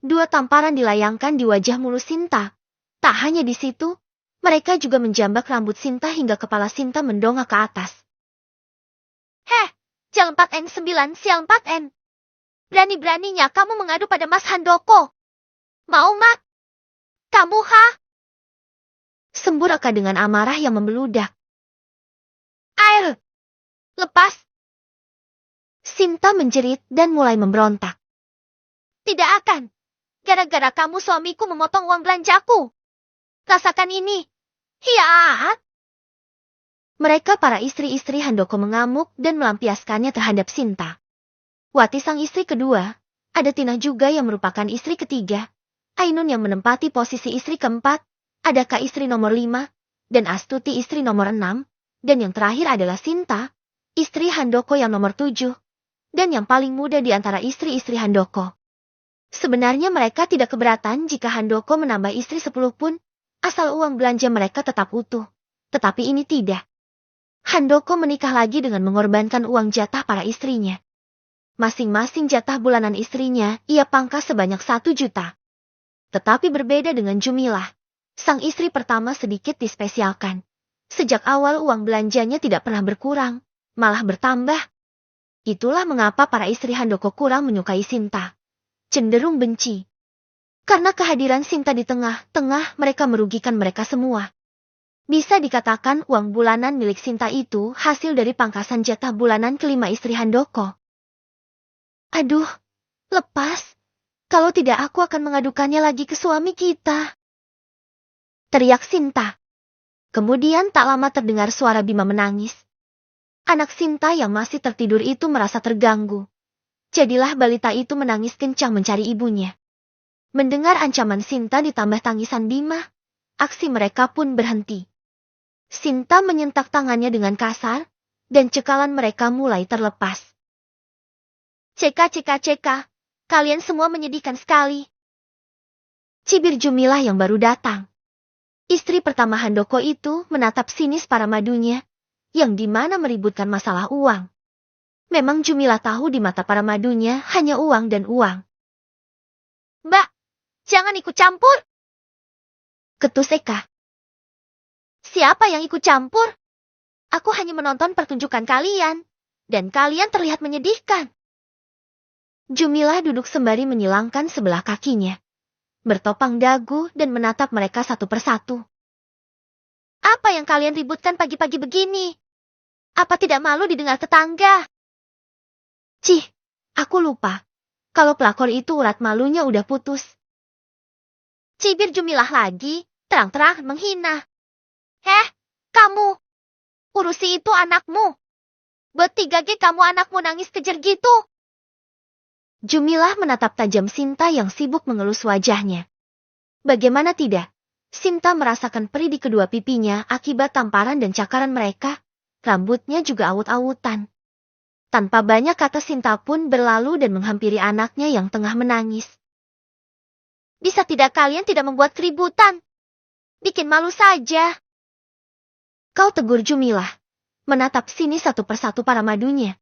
2 tamparan dilayangkan di wajah mulus Sinta. Tak hanya di situ, mereka juga menjambak rambut Sinta hingga kepala Sinta mendongak ke atas. Sial 4N 9, sial 4N. Berani-beraninya kamu mengadu pada Mas Handoko. Mau mak? Kamu Sembur Eka dengan amarah yang membeludak. Air! Lepas! Sinta menjerit dan mulai memberontak. Tidak akan. Gara-gara kamu suamiku memotong uang belanjaku. Rasakan ini. Hiat! Mereka para istri-istri Handoko mengamuk dan melampiaskannya terhadap Sinta. Wati sang istri kedua, ada Tina juga yang merupakan istri ketiga, Ainun yang menempati posisi istri keempat, ada Kak istri nomor 5, dan Astuti istri nomor 6, dan yang terakhir adalah Sinta, istri Handoko yang nomor 7, dan yang paling muda di antara istri-istri Handoko. Sebenarnya mereka tidak keberatan jika Handoko menambah istri 10 pun, asal uang belanja mereka tetap utuh. Tetapi ini tidak. Handoko menikah lagi dengan mengorbankan uang jatah para istrinya. Masing-masing jatah bulanan istrinya ia pangkas sebanyak 1 juta. Tetapi berbeda dengan Jumilah. Sang istri pertama sedikit dispesialkan. Sejak awal uang belanjanya tidak pernah berkurang, malah bertambah. Itulah mengapa para istri Handoko kurang menyukai Sinta. Cenderung benci. Karena kehadiran Sinta di tengah-tengah mereka merugikan mereka semua. Bisa dikatakan uang bulanan milik Sinta itu hasil dari pangkasan jatah bulanan kelima istri Handoko. Aduh, lepas. Kalau tidak aku akan mengadukannya lagi ke suami kita. Teriak Sinta. Kemudian tak lama terdengar suara Bima menangis. Anak Sinta yang masih tertidur itu merasa terganggu. Jadilah balita itu menangis kencang mencari ibunya. Mendengar ancaman Sinta ditambah tangisan Bima, aksi mereka pun berhenti. Sinta menyentak tangannya dengan kasar, dan cekalan mereka mulai terlepas. Ceka, kalian semua menyedihkan sekali. Cibir Jumilah yang baru datang. Istri pertama Handoko itu menatap sinis para madunya, yang dimana meributkan masalah uang. Memang Jumilah tahu di mata para madunya hanya uang dan uang. Mbak, jangan ikut campur. Ketus Eka. Siapa yang ikut campur? Aku hanya menonton pertunjukan kalian, dan kalian terlihat menyedihkan. Jumilah duduk sembari menyilangkan sebelah kakinya. Bertopang dagu dan menatap mereka satu persatu. Apa yang kalian ributkan pagi-pagi begini? Apa tidak malu didengar tetangga? Cih, aku lupa. Kalau pelakor itu urat malunya udah putus. Cibir Jumilah lagi, terang-terang menghina. Kamu. Urusi itu anakmu. Bertiga-tiga kamu anakmu nangis kejer gitu. Jumilah menatap tajam Sinta yang sibuk mengelus wajahnya. Bagaimana tidak? Sinta merasakan perih di kedua pipinya akibat tamparan dan cakaran mereka. Rambutnya juga awut-awutan. Tanpa banyak kata Sinta pun berlalu dan menghampiri anaknya yang tengah menangis. Bisa tidak kalian tidak membuat keributan? Bikin malu saja. Kau tegur Jumilah. Menatap sini satu persatu para madunya.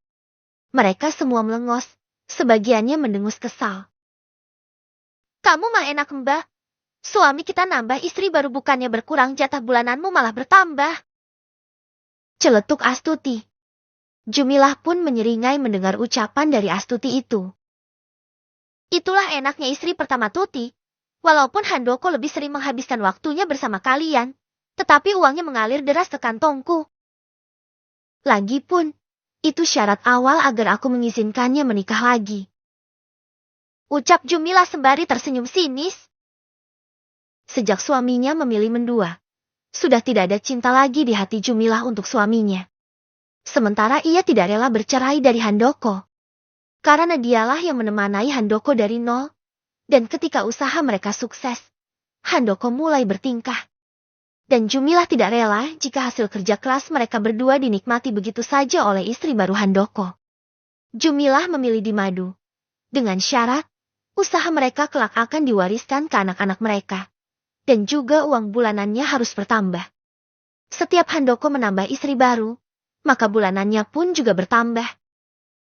Mereka semua melengos. Sebagiannya mendengus kesal. Kamu mah enak mbak. Suami kita nambah istri baru bukannya berkurang jatah bulananmu malah bertambah. Celetuk Astuti. Jumilah pun menyeringai mendengar ucapan dari Astuti itu. Itulah enaknya istri pertama Tuti. Walaupun Handoko lebih sering menghabiskan waktunya bersama kalian, tetapi uangnya mengalir deras ke kantongku. Lagipun, itu syarat awal agar aku mengizinkannya menikah lagi. Ucap Jumilah sembari tersenyum sinis. Sejak suaminya memilih mendua, sudah tidak ada cinta lagi di hati Jumilah untuk suaminya. Sementara ia tidak rela bercerai dari Handoko. Karena dialah yang menemani Handoko dari nol, dan ketika usaha mereka sukses, Handoko mulai bertingkah. Dan Jumilah tidak rela jika hasil kerja keras mereka berdua dinikmati begitu saja oleh istri baru Handoko. Jumilah memilih di madu. Dengan syarat, usaha mereka kelak akan diwariskan ke anak-anak mereka. Dan juga uang bulanannya harus bertambah. Setiap Handoko menambah istri baru, maka bulanannya pun juga bertambah.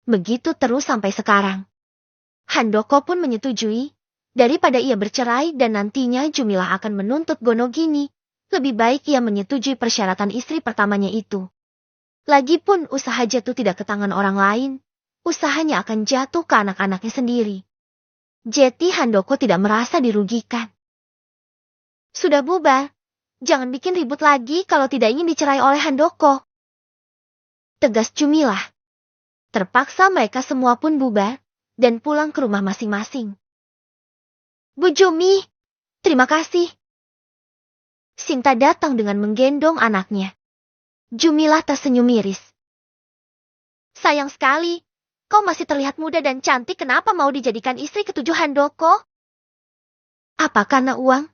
Begitu terus sampai sekarang. Handoko pun menyetujui, daripada ia bercerai dan nantinya Jumilah akan menuntut Gonogini. Lebih baik ia menyetujui persyaratan istri pertamanya itu. Lagipun usaha jatuh tidak ke tangan orang lain, usahanya akan jatuh ke anak-anaknya sendiri. Jadi Handoko tidak merasa dirugikan. Sudah bubar, jangan bikin ribut lagi kalau tidak ingin dicerai oleh Handoko. Tegas Jumilah. Terpaksa mereka semua pun bubar, dan pulang ke rumah masing-masing. Bu Jumi, terima kasih. Sinta datang dengan menggendong anaknya. Jumilah tersenyum miris. Sayang sekali, kau masih terlihat muda dan cantik, kenapa mau dijadikan istri ketujuh Handoko? Apa karena uang?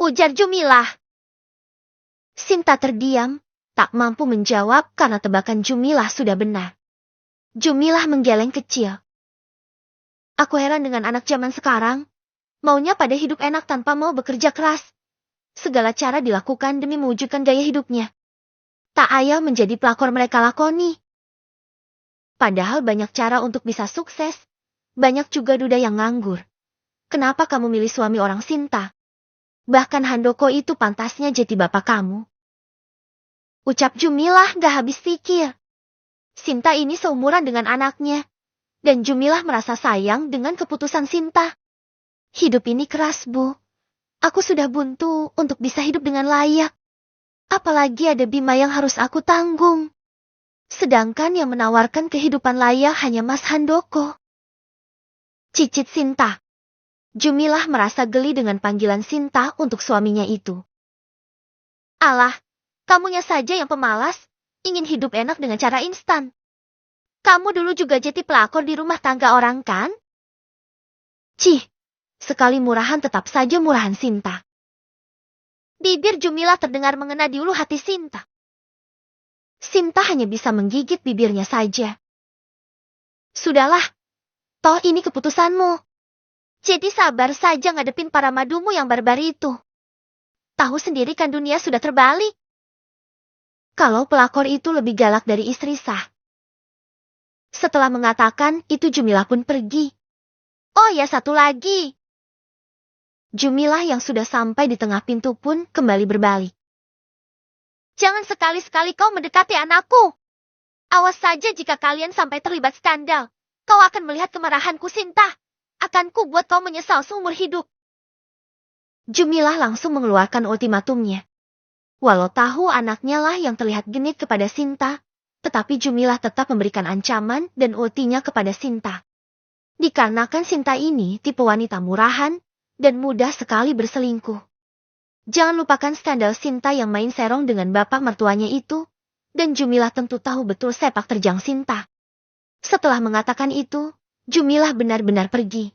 Ujar Jumilah. Sinta terdiam, tak mampu menjawab karena tebakan Jumilah sudah benar. Jumilah menggeleng kecil. Aku heran dengan anak zaman sekarang. Maunya pada hidup enak tanpa mau bekerja keras. Segala cara dilakukan demi mewujudkan gaya hidupnya. Tak ayal menjadi pelakor mereka lakoni. Padahal banyak cara untuk bisa sukses. Banyak juga duda yang nganggur. Kenapa kamu milih suami orang Sinta? Bahkan Handoko itu pantasnya jadi bapak kamu. Ucap Jumilah gak habis pikir. Sinta ini seumuran dengan anaknya. Dan Jumilah merasa sayang dengan keputusan Sinta. Hidup ini keras, Bu. Aku sudah buntu untuk bisa hidup dengan layak. Apalagi ada Bima yang harus aku tanggung. Sedangkan yang menawarkan kehidupan layak hanya Mas Handoko. Cicit Sinta. Jumilah merasa geli dengan panggilan Sinta untuk suaminya itu. Alah, kamunya saja yang pemalas, ingin hidup enak dengan cara instan. Kamu dulu juga jadi pelakor di rumah tangga orang kan? Cih, sekali murahan tetap saja murahan Sinta. Bibir Jumilah terdengar mengena di ulu hati Sinta. Sinta hanya bisa menggigit bibirnya saja. Sudahlah, toh ini keputusanmu. Jadi sabar saja ngadepin para madumu yang barbar itu. Tahu sendiri kan dunia sudah terbalik. Kalau pelakor itu lebih galak dari istri sah. Setelah mengatakan itu Jumilah pun pergi. Oh ya satu lagi. Jumilah yang sudah sampai di tengah pintu pun kembali berbalik. Jangan sekali-sekali kau mendekati anakku. Awas saja jika kalian sampai terlibat skandal. Kau akan melihat kemarahanku Sinta. Akan ku buat kau menyesal seumur hidup. Jumilah langsung mengeluarkan ultimatumnya. Walau tahu anaknya lah yang terlihat genit kepada Sinta, tetapi Jumilah tetap memberikan ancaman dan ultinya kepada Sinta. Dikarenakan Sinta ini tipe wanita murahan dan mudah sekali berselingkuh. Jangan lupakan skandal Sinta yang main serong dengan bapak mertuanya itu, dan Jumilah tentu tahu betul sepak terjang Sinta. Setelah mengatakan itu, Jumilah benar-benar pergi.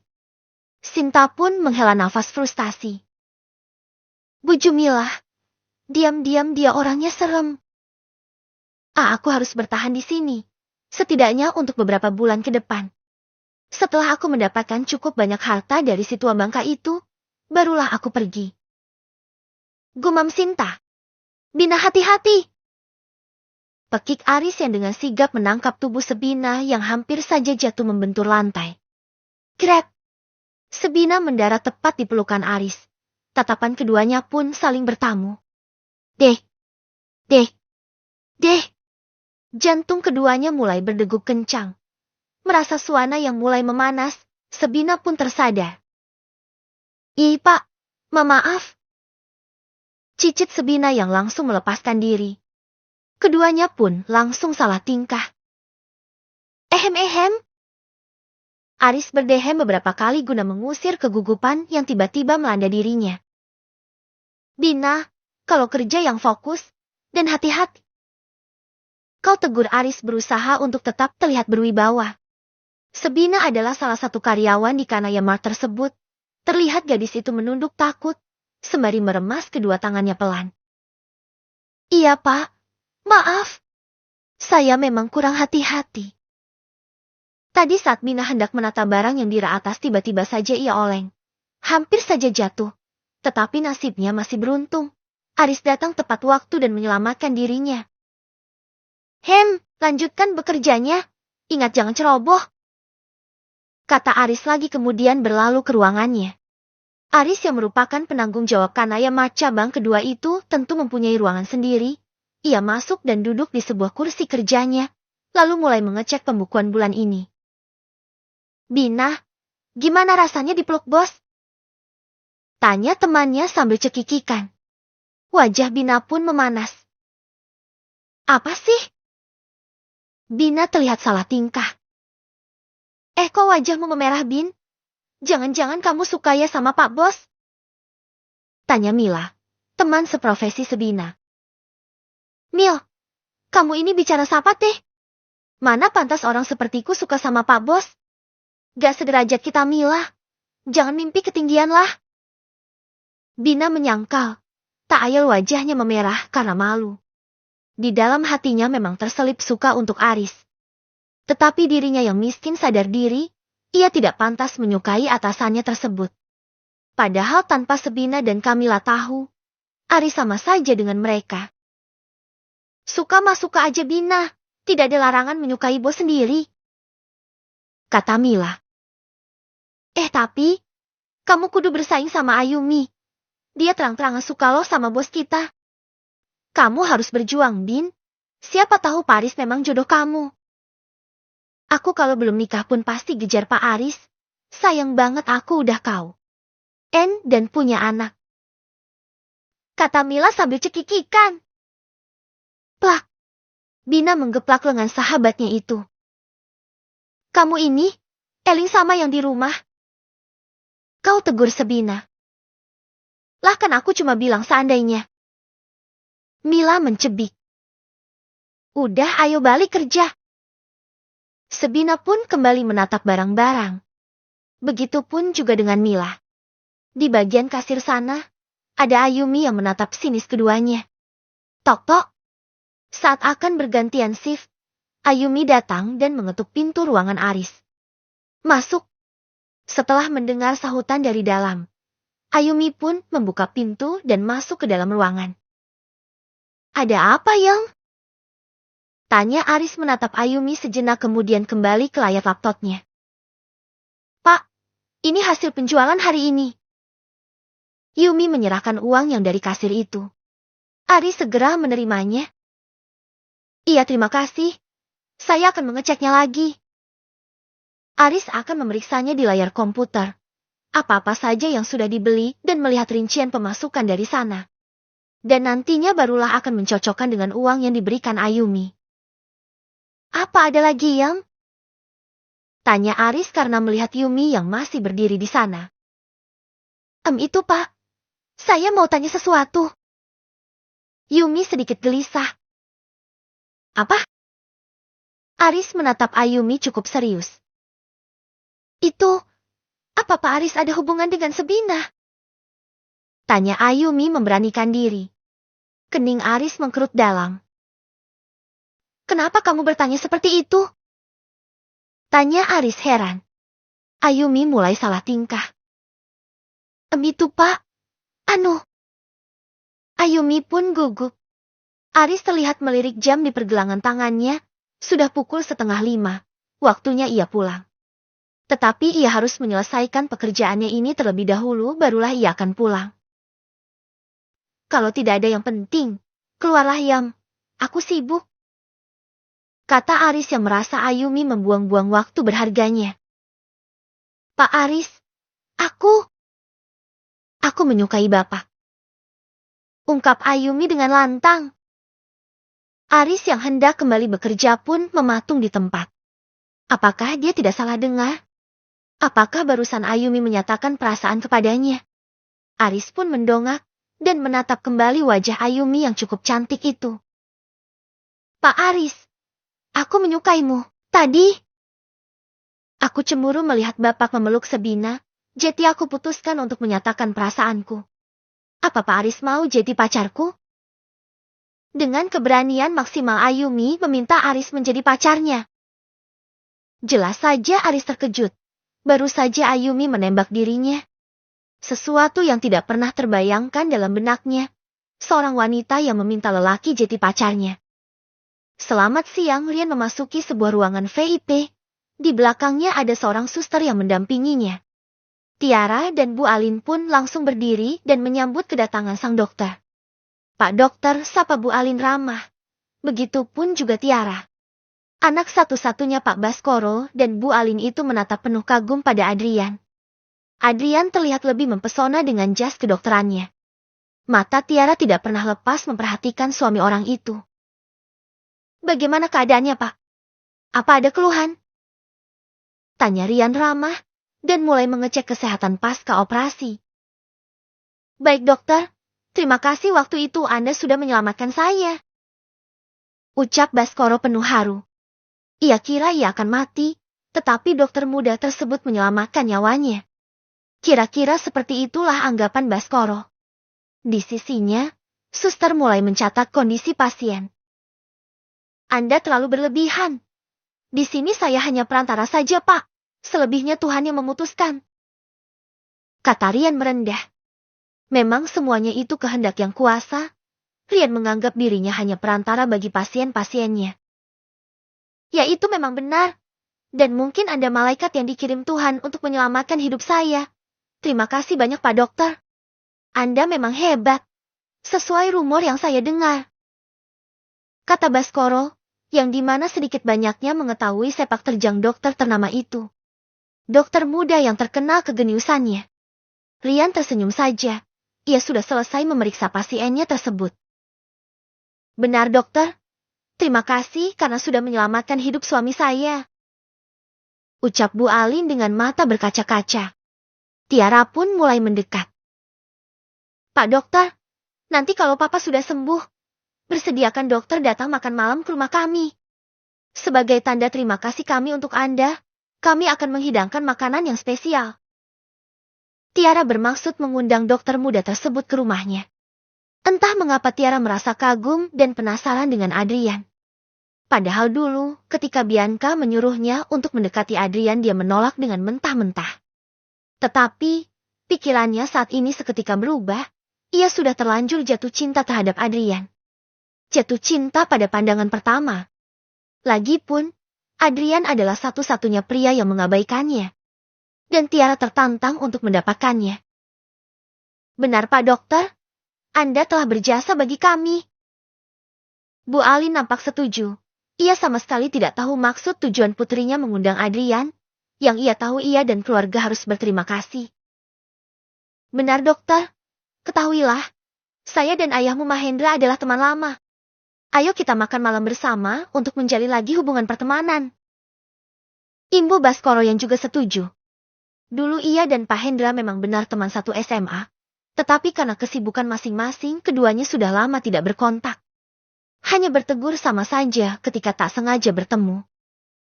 Sinta pun menghela nafas frustasi. Bu Jumilah, diam-diam dia orangnya serem. Aku harus bertahan di sini, setidaknya untuk beberapa bulan ke depan. Setelah aku mendapatkan cukup banyak harta dari si tua bangka itu, barulah aku pergi. Gumam Sinta. Bina hati-hati. Pekik Aris yang dengan sigap menangkap tubuh Sebina yang hampir saja jatuh membentur lantai. Krek. Sebina mendarat tepat di pelukan Aris. Tatapan keduanya pun saling bertamu. Deh. Deh. Deh. Jantung keduanya mulai berdegup kencang. Merasa suasana yang mulai memanas, Sebina pun tersadar. Ih Pak, maaf. Cicit Sebina yang langsung melepaskan diri. Keduanya pun langsung salah tingkah. Ehem. Aris berdehem beberapa kali guna mengusir kegugupan yang tiba-tiba melanda dirinya. Bina, kalau kerja yang fokus, dan hati-hati. Kau tegur Aris berusaha untuk tetap terlihat berwibawa. Sebina adalah salah satu karyawan di Kanaya Mart tersebut. Terlihat gadis itu menunduk takut, sembari meremas kedua tangannya pelan. Iya Pak, maaf. Saya memang kurang hati-hati. Tadi saat Bina hendak menata barang yang di rak atas tiba-tiba saja ia oleng. Hampir saja jatuh. Tetapi nasibnya masih beruntung. Aris datang tepat waktu dan menyelamatkan dirinya. Lanjutkan bekerjanya. Ingat jangan ceroboh. Kata Aris lagi kemudian berlalu ke ruangannya. Aris yang merupakan penanggung jawab Kanaya Mart cabang kedua itu tentu mempunyai ruangan sendiri. Ia masuk dan duduk di sebuah kursi kerjanya, lalu mulai mengecek pembukuan bulan ini. Bina, gimana rasanya dipeluk bos? Tanya temannya sambil cekikikan. Wajah Bina pun memanas. Apa sih? Bina terlihat salah tingkah. Kok wajahmu memerah, Bin? Jangan-jangan kamu suka ya sama Pak Bos? Tanya Mila, teman seprofesi Sebina. Mil, kamu ini bicara siapa teh? Mana pantas orang sepertiku suka sama Pak Bos? Gak sederajat kita Mila. Jangan mimpi ketinggian lah. Bina menyangkal. Tak ayal wajahnya memerah karena malu. Di dalam hatinya memang terselip suka untuk Aris. Tetapi dirinya yang miskin sadar diri, Ia tidak pantas menyukai atasannya tersebut. Padahal tanpa Sabina dan Camilla tahu, Aris sama saja dengan mereka. Suka mah suka aja Bina, tidak ada larangan menyukai bos sendiri, kata Mila. Tapi, kamu kudu bersaing sama Ayumi. Dia terang-terangan suka loh sama bos kita. Kamu harus berjuang, Bin. Siapa tahu Paris memang jodoh kamu. Aku kalau belum nikah pun pasti gejar Pak Aris. Sayang banget aku udah kau. Dan punya anak. Kata Mila sambil cekikikan. Plak. Bina menggeplak lengan sahabatnya itu. Kamu ini, Eling sama yang di rumah. Kau tegur Sabina. Lah kan aku cuma bilang seandainya. Mila mencebik. Udah ayo balik kerja. Sabina pun kembali menatap barang-barang. Begitupun juga dengan Mila. Di bagian kasir sana, ada Ayumi yang menatap sinis keduanya. Tok-tok. Saat akan bergantian shift, Ayumi datang dan mengetuk pintu ruangan Aris. Masuk. Setelah mendengar sahutan dari dalam, Ayumi pun membuka pintu dan masuk ke dalam ruangan. Ada apa, Yang? Tanya Aris menatap Ayumi sejenak kemudian kembali ke layar laptopnya. Pak, ini hasil penjualan hari ini. Yumi menyerahkan uang yang dari kasir itu. Aris segera menerimanya. Iya, terima kasih. Saya akan mengeceknya lagi. Aris akan memeriksanya di layar komputer. Apa-apa saja yang sudah dibeli dan melihat rincian pemasukan dari sana. Dan nantinya barulah akan mencocokkan dengan uang yang diberikan Ayumi. Apa ada lagi, Yang? Tanya Aris karena melihat Yumi yang masih berdiri di sana. Itu, Pak. Saya mau tanya sesuatu. Yumi sedikit gelisah. Apa? Aris menatap Ayumi cukup serius. Itu, apa Pak Aris ada hubungan dengan Sabina? Tanya Ayumi memberanikan diri. Kening Aris mengkerut dalam. Kenapa kamu bertanya seperti itu? Tanya Aris heran. Ayumi mulai salah tingkah. Itu Pak. Ayumi pun gugup. Aris terlihat melirik jam di pergelangan tangannya. Sudah pukul 4:30. Waktunya ia pulang. Tetapi ia harus menyelesaikan pekerjaannya ini terlebih dahulu barulah ia akan pulang. Kalau tidak ada yang penting, keluarlah Yam. Aku sibuk. Kata Aris yang merasa Ayumi membuang-buang waktu berharganya. Pak Aris, aku menyukai Bapak. Ungkap Ayumi dengan lantang. Aris yang hendak kembali bekerja pun mematung di tempat. Apakah dia tidak salah dengar? Apakah barusan Ayumi menyatakan perasaan kepadanya? Aris pun mendongak dan menatap kembali wajah Ayumi yang cukup cantik itu. Pak Aris, aku menyukaimu. Tadi, aku cemburu melihat Bapak memeluk Sabina, jadi aku putuskan untuk menyatakan perasaanku. Apa Pak Aris mau jadi pacarku? Dengan keberanian maksimal Ayumi meminta Aris menjadi pacarnya. Jelas saja Aris terkejut. Baru saja Ayumi menembak dirinya. Sesuatu yang tidak pernah terbayangkan dalam benaknya. Seorang wanita yang meminta lelaki jadi pacarnya. Selamat siang, Rian memasuki sebuah ruangan VIP. Di belakangnya ada seorang suster yang mendampinginya. Tiara dan Bu Alin pun langsung berdiri dan menyambut kedatangan sang dokter. Pak Dokter, sapa Bu Alin ramah. Begitupun juga Tiara. Anak satu-satunya Pak Baskoro dan Bu Alin itu menatap penuh kagum pada Adrian. Adrian terlihat lebih mempesona dengan jas kedokterannya. Mata Tiara tidak pernah lepas memperhatikan suami orang itu. Bagaimana keadaannya, Pak? Apa ada keluhan? Tanya Rian ramah dan mulai mengecek kesehatan pasca operasi. Baik dokter, terima kasih waktu itu Anda sudah menyelamatkan saya. Ucap Baskoro penuh haru. Ia kira ia akan mati, tetapi dokter muda tersebut menyelamatkan nyawanya. Kira-kira seperti itulah anggapan Baskoro. Di sisinya, suster mulai mencatat kondisi pasien. Anda terlalu berlebihan. Di sini saya hanya perantara saja, Pak. Selebihnya Tuhan yang memutuskan. Kata Rian merendah. Memang semuanya itu kehendak yang kuasa. Rian menganggap dirinya hanya perantara bagi pasien-pasiennya. Ya itu memang benar. Dan mungkin Anda malaikat yang dikirim Tuhan untuk menyelamatkan hidup saya. Terima kasih banyak Pak Dokter. Anda memang hebat. Sesuai rumor yang saya dengar. Kata Baskoro, yang dimana sedikit banyaknya mengetahui sepak terjang dokter ternama itu. Dokter muda yang terkenal kegeniusannya. Rian tersenyum saja. Ia sudah selesai memeriksa pasiennya tersebut. Benar dokter. Terima kasih karena sudah menyelamatkan hidup suami saya. Ucap Bu Alin dengan mata berkaca-kaca. Tiara pun mulai mendekat. Pak dokter, nanti kalau papa sudah sembuh, bersediakan dokter datang makan malam ke rumah kami. Sebagai tanda terima kasih kami untuk Anda, kami akan menghidangkan makanan yang spesial. Tiara bermaksud mengundang dokter muda tersebut ke rumahnya. Entah mengapa Tiara merasa kagum dan penasaran dengan Adrian. Padahal dulu, ketika Bianca menyuruhnya untuk mendekati Adrian, dia menolak dengan mentah-mentah. Tetapi, pikirannya saat ini seketika berubah. Ia sudah terlanjur jatuh cinta terhadap Adrian. Jatuh cinta pada pandangan pertama. Lagipun, Adrian adalah satu-satunya pria yang mengabaikannya. Dan Tiara tertantang untuk mendapatkannya. Benar Pak Dokter, Anda telah berjasa bagi kami. Bu Alin nampak setuju. Ia sama sekali tidak tahu maksud tujuan putrinya mengundang Adrian. Yang ia tahu ia dan keluarga harus berterima kasih. Benar dokter, ketahuilah, saya dan ayahmu Mahendra adalah teman lama. Ayo kita makan malam bersama untuk menjalin lagi hubungan pertemanan. Imbu Baskoro yang juga setuju. Dulu ia dan Pak Hendra memang benar teman satu SMA. Tetapi karena kesibukan masing-masing, keduanya sudah lama tidak berkontak. Hanya bertegur sama saja ketika tak sengaja bertemu.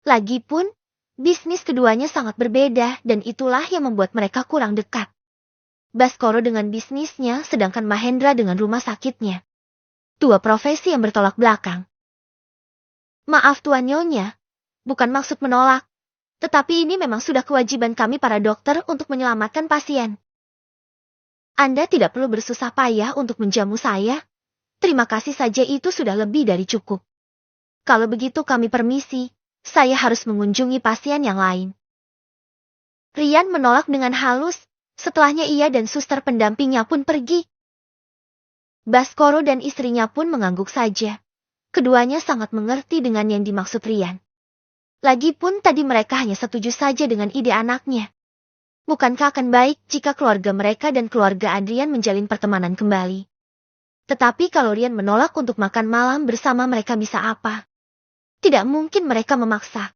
Lagipun, bisnis keduanya sangat berbeda dan itulah yang membuat mereka kurang dekat. Baskoro dengan bisnisnya sedangkan Mahendra dengan rumah sakitnya. Dua profesi yang bertolak belakang. Maaf Tuan Nyonya, bukan maksud menolak. Tetapi ini memang sudah kewajiban kami para dokter untuk menyelamatkan pasien. Anda tidak perlu bersusah payah untuk menjamu saya. Terima kasih saja itu sudah lebih dari cukup. Kalau begitu kami permisi, saya harus mengunjungi pasien yang lain. Rian menolak dengan halus, setelahnya ia dan suster pendampingnya pun pergi. Baskoro dan istrinya pun mengangguk saja. Keduanya sangat mengerti dengan yang dimaksud Rian. Lagipun tadi mereka hanya setuju saja dengan ide anaknya. Bukankah akan baik jika keluarga mereka dan keluarga Adrian menjalin pertemanan kembali? Tetapi kalau Rian menolak untuk makan malam bersama mereka bisa apa? Tidak mungkin mereka memaksa.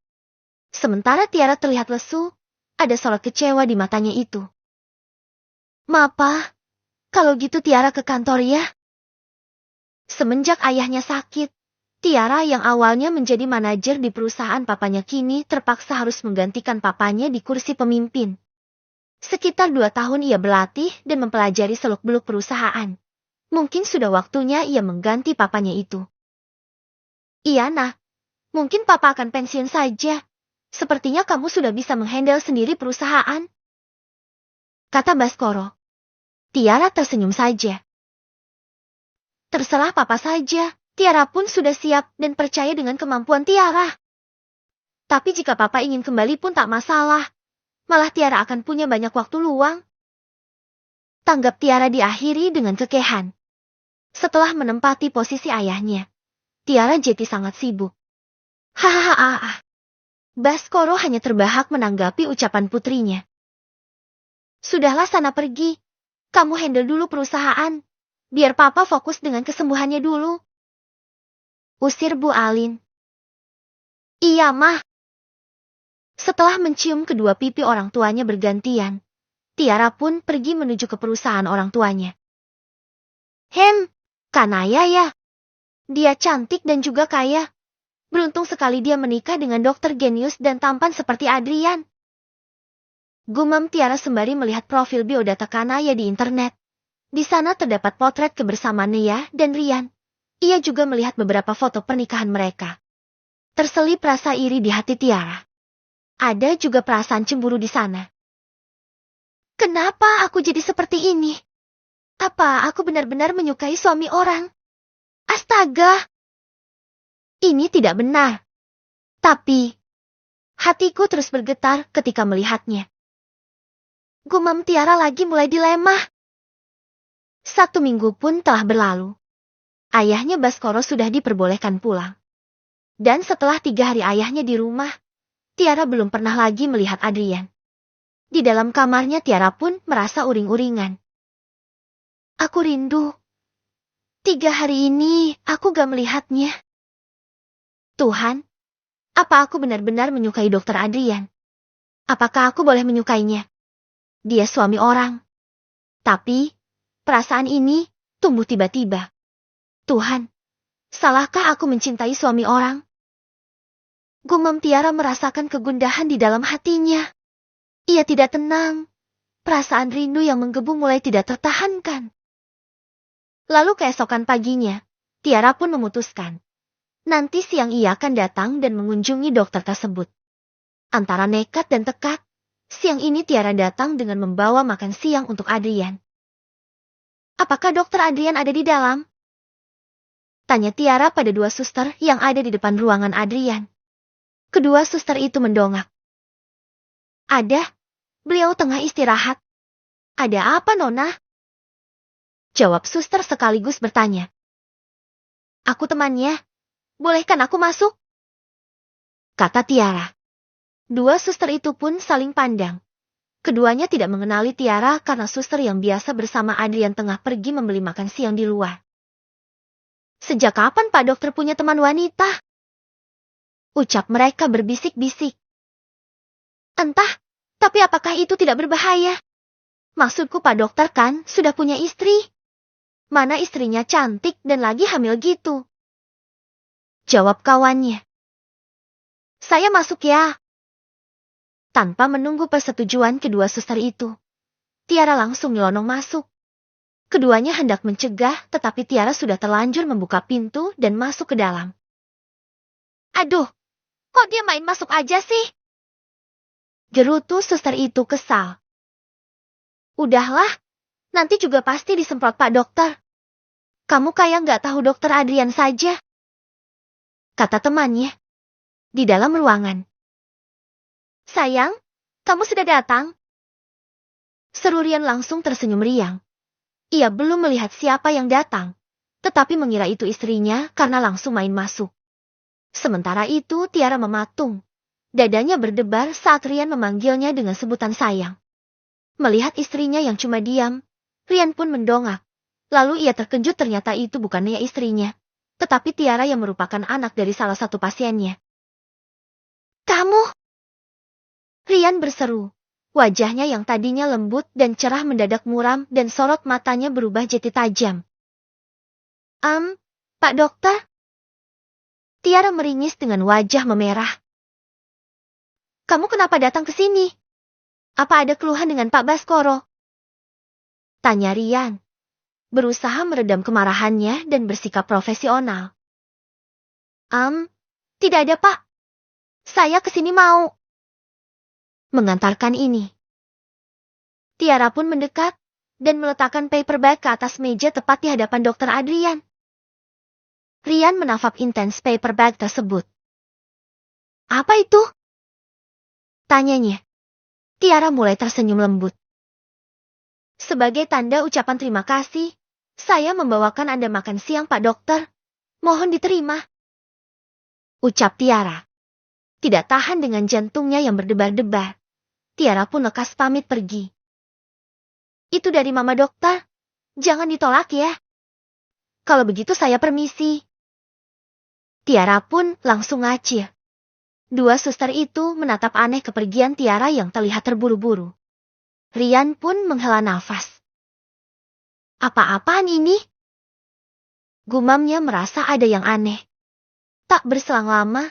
Sementara Tiara terlihat lesu, ada sorot kecewa di matanya itu. Mapa, kalau gitu Tiara ke kantor ya? Semenjak ayahnya sakit, Tiara yang awalnya menjadi manajer di perusahaan papanya kini terpaksa harus menggantikan papanya di kursi pemimpin. Sekitar 2 tahun ia berlatih dan mempelajari seluk-beluk perusahaan. Mungkin sudah waktunya ia mengganti papanya itu. Iya nak, mungkin papa akan pensiun saja. Sepertinya kamu sudah bisa menghandle sendiri perusahaan. Kata Baskoro. Tiara tersenyum saja. Terserah papa saja. Tiara pun sudah siap dan percaya dengan kemampuan Tiara. Tapi jika papa ingin kembali pun tak masalah. Malah Tiara akan punya banyak waktu luang. Tanggap Tiara diakhiri dengan kekehan. Setelah menempati posisi ayahnya, Tiara jadi sangat sibuk. Hahaha. Baskoro hanya terbahak menanggapi ucapan putrinya. Sudahlah sana pergi. Kamu handle dulu perusahaan. Biar papa fokus dengan kesembuhannya dulu. Usir Bu Alin. Iya mah. Setelah mencium kedua pipi orang tuanya bergantian, Tiara pun pergi menuju ke perusahaan orang tuanya. Kanaya ya. Dia cantik dan juga kaya. Beruntung sekali dia menikah dengan dokter genius dan tampan seperti Adrian. Gumam Tiara sembari melihat profil biodata Kanaya di internet. Di sana terdapat potret kebersamaan Nia dan Rian. Ia juga melihat beberapa foto pernikahan mereka. Terselip rasa iri di hati Tiara. Ada juga perasaan cemburu di sana. Kenapa aku jadi seperti ini? Apa aku benar-benar menyukai suami orang? Astaga! Ini tidak benar. Tapi, hatiku terus bergetar ketika melihatnya. Gumam Tiara lagi mulai dilema. 1 minggu pun telah berlalu. Ayahnya Baskoro sudah diperbolehkan pulang. Dan setelah 3 hari ayahnya di rumah, Tiara belum pernah lagi melihat Adrian. Di dalam kamarnya Tiara pun merasa uring-uringan. Aku rindu. 3 hari ini aku gak melihatnya. Tuhan, apa aku benar-benar menyukai Dokter Adrian? Apakah aku boleh menyukainya? Dia suami orang. Tapi, perasaan ini tumbuh tiba-tiba. Tuhan, salahkah aku mencintai suami orang? Gumam Tiara merasakan kegundahan di dalam hatinya. Ia tidak tenang. Perasaan rindu yang menggebu mulai tidak tertahankan. Lalu keesokan paginya, Tiara pun memutuskan. Nanti siang ia akan datang dan mengunjungi dokter tersebut. Antara nekat dan tekad, siang ini Tiara datang dengan membawa makan siang untuk Adrian. Apakah dokter Adrian ada di dalam? Tanya Tiara pada 2 suster yang ada di depan ruangan Adrian. Kedua suster itu mendongak. Ada. Beliau tengah istirahat. Ada apa, Nona? Jawab suster sekaligus bertanya. Aku temannya. Bolehkan aku masuk? Kata Tiara. 2 suster itu pun saling pandang. Keduanya tidak mengenali Tiara karena suster yang biasa bersama Adrian tengah pergi membeli makan siang di luar. Sejak kapan Pak Dokter punya teman wanita? Ucap mereka berbisik-bisik. Entah. Tapi apakah itu tidak berbahaya? Maksudku Pak Dokter kan sudah punya istri. Mana istrinya cantik dan lagi hamil gitu? Jawab kawannya. Saya masuk ya. Tanpa menunggu persetujuan kedua suster itu, Tiara langsung nyelonong masuk. Keduanya hendak mencegah, tetapi Tiara sudah terlanjur membuka pintu dan masuk ke dalam. Aduh, kok dia main masuk aja sih? Gerutu suster itu kesal. Udahlah, nanti juga pasti disemprot Pak Dokter. Kamu kayak nggak tahu Dokter Adrian saja. Kata temannya. Di dalam ruangan. Sayang, kamu sudah datang? Seru Rian langsung tersenyum riang. Ia belum melihat siapa yang datang, tetapi mengira itu istrinya karena langsung main masuk. Sementara itu Tiara mematung. Dadanya berdebar saat Rian memanggilnya dengan sebutan sayang. Melihat istrinya yang cuma diam, Rian pun mendongak. Lalu ia terkejut ternyata itu bukannya istrinya, tetapi Tiara yang merupakan anak dari salah satu pasiennya. Kamu! Rian berseru. Wajahnya yang tadinya lembut dan cerah mendadak muram dan sorot matanya berubah jadi tajam. Pak Dokter? Tiara meringis dengan wajah memerah. Kamu kenapa datang ke sini? Apa ada keluhan dengan Pak Baskoro? Tanya Rian. Berusaha meredam kemarahannya dan bersikap profesional. Tidak ada Pak. Saya kesini mau mengantarkan ini. Tiara pun mendekat dan meletakkan paper bag ke atas meja tepat di hadapan Dokter Adrian. Rian menatap intens paper bag tersebut. Apa itu? Tanyanya. Tiara mulai tersenyum lembut. Sebagai tanda ucapan terima kasih, saya membawakan Anda makan siang Pak Dokter. Mohon diterima. Ucap Tiara. Tidak tahan dengan jantungnya yang berdebar-debar. Tiara pun lekas pamit pergi. Itu dari Mama Dokter. Jangan ditolak ya. Kalau begitu saya permisi. Tiara pun langsung ngacir. 2 suster itu menatap aneh kepergian Tiara yang terlihat terburu-buru. Rian pun menghela nafas. Apa-apaan ini? Gumamnya merasa ada yang aneh. Tak berselang lama,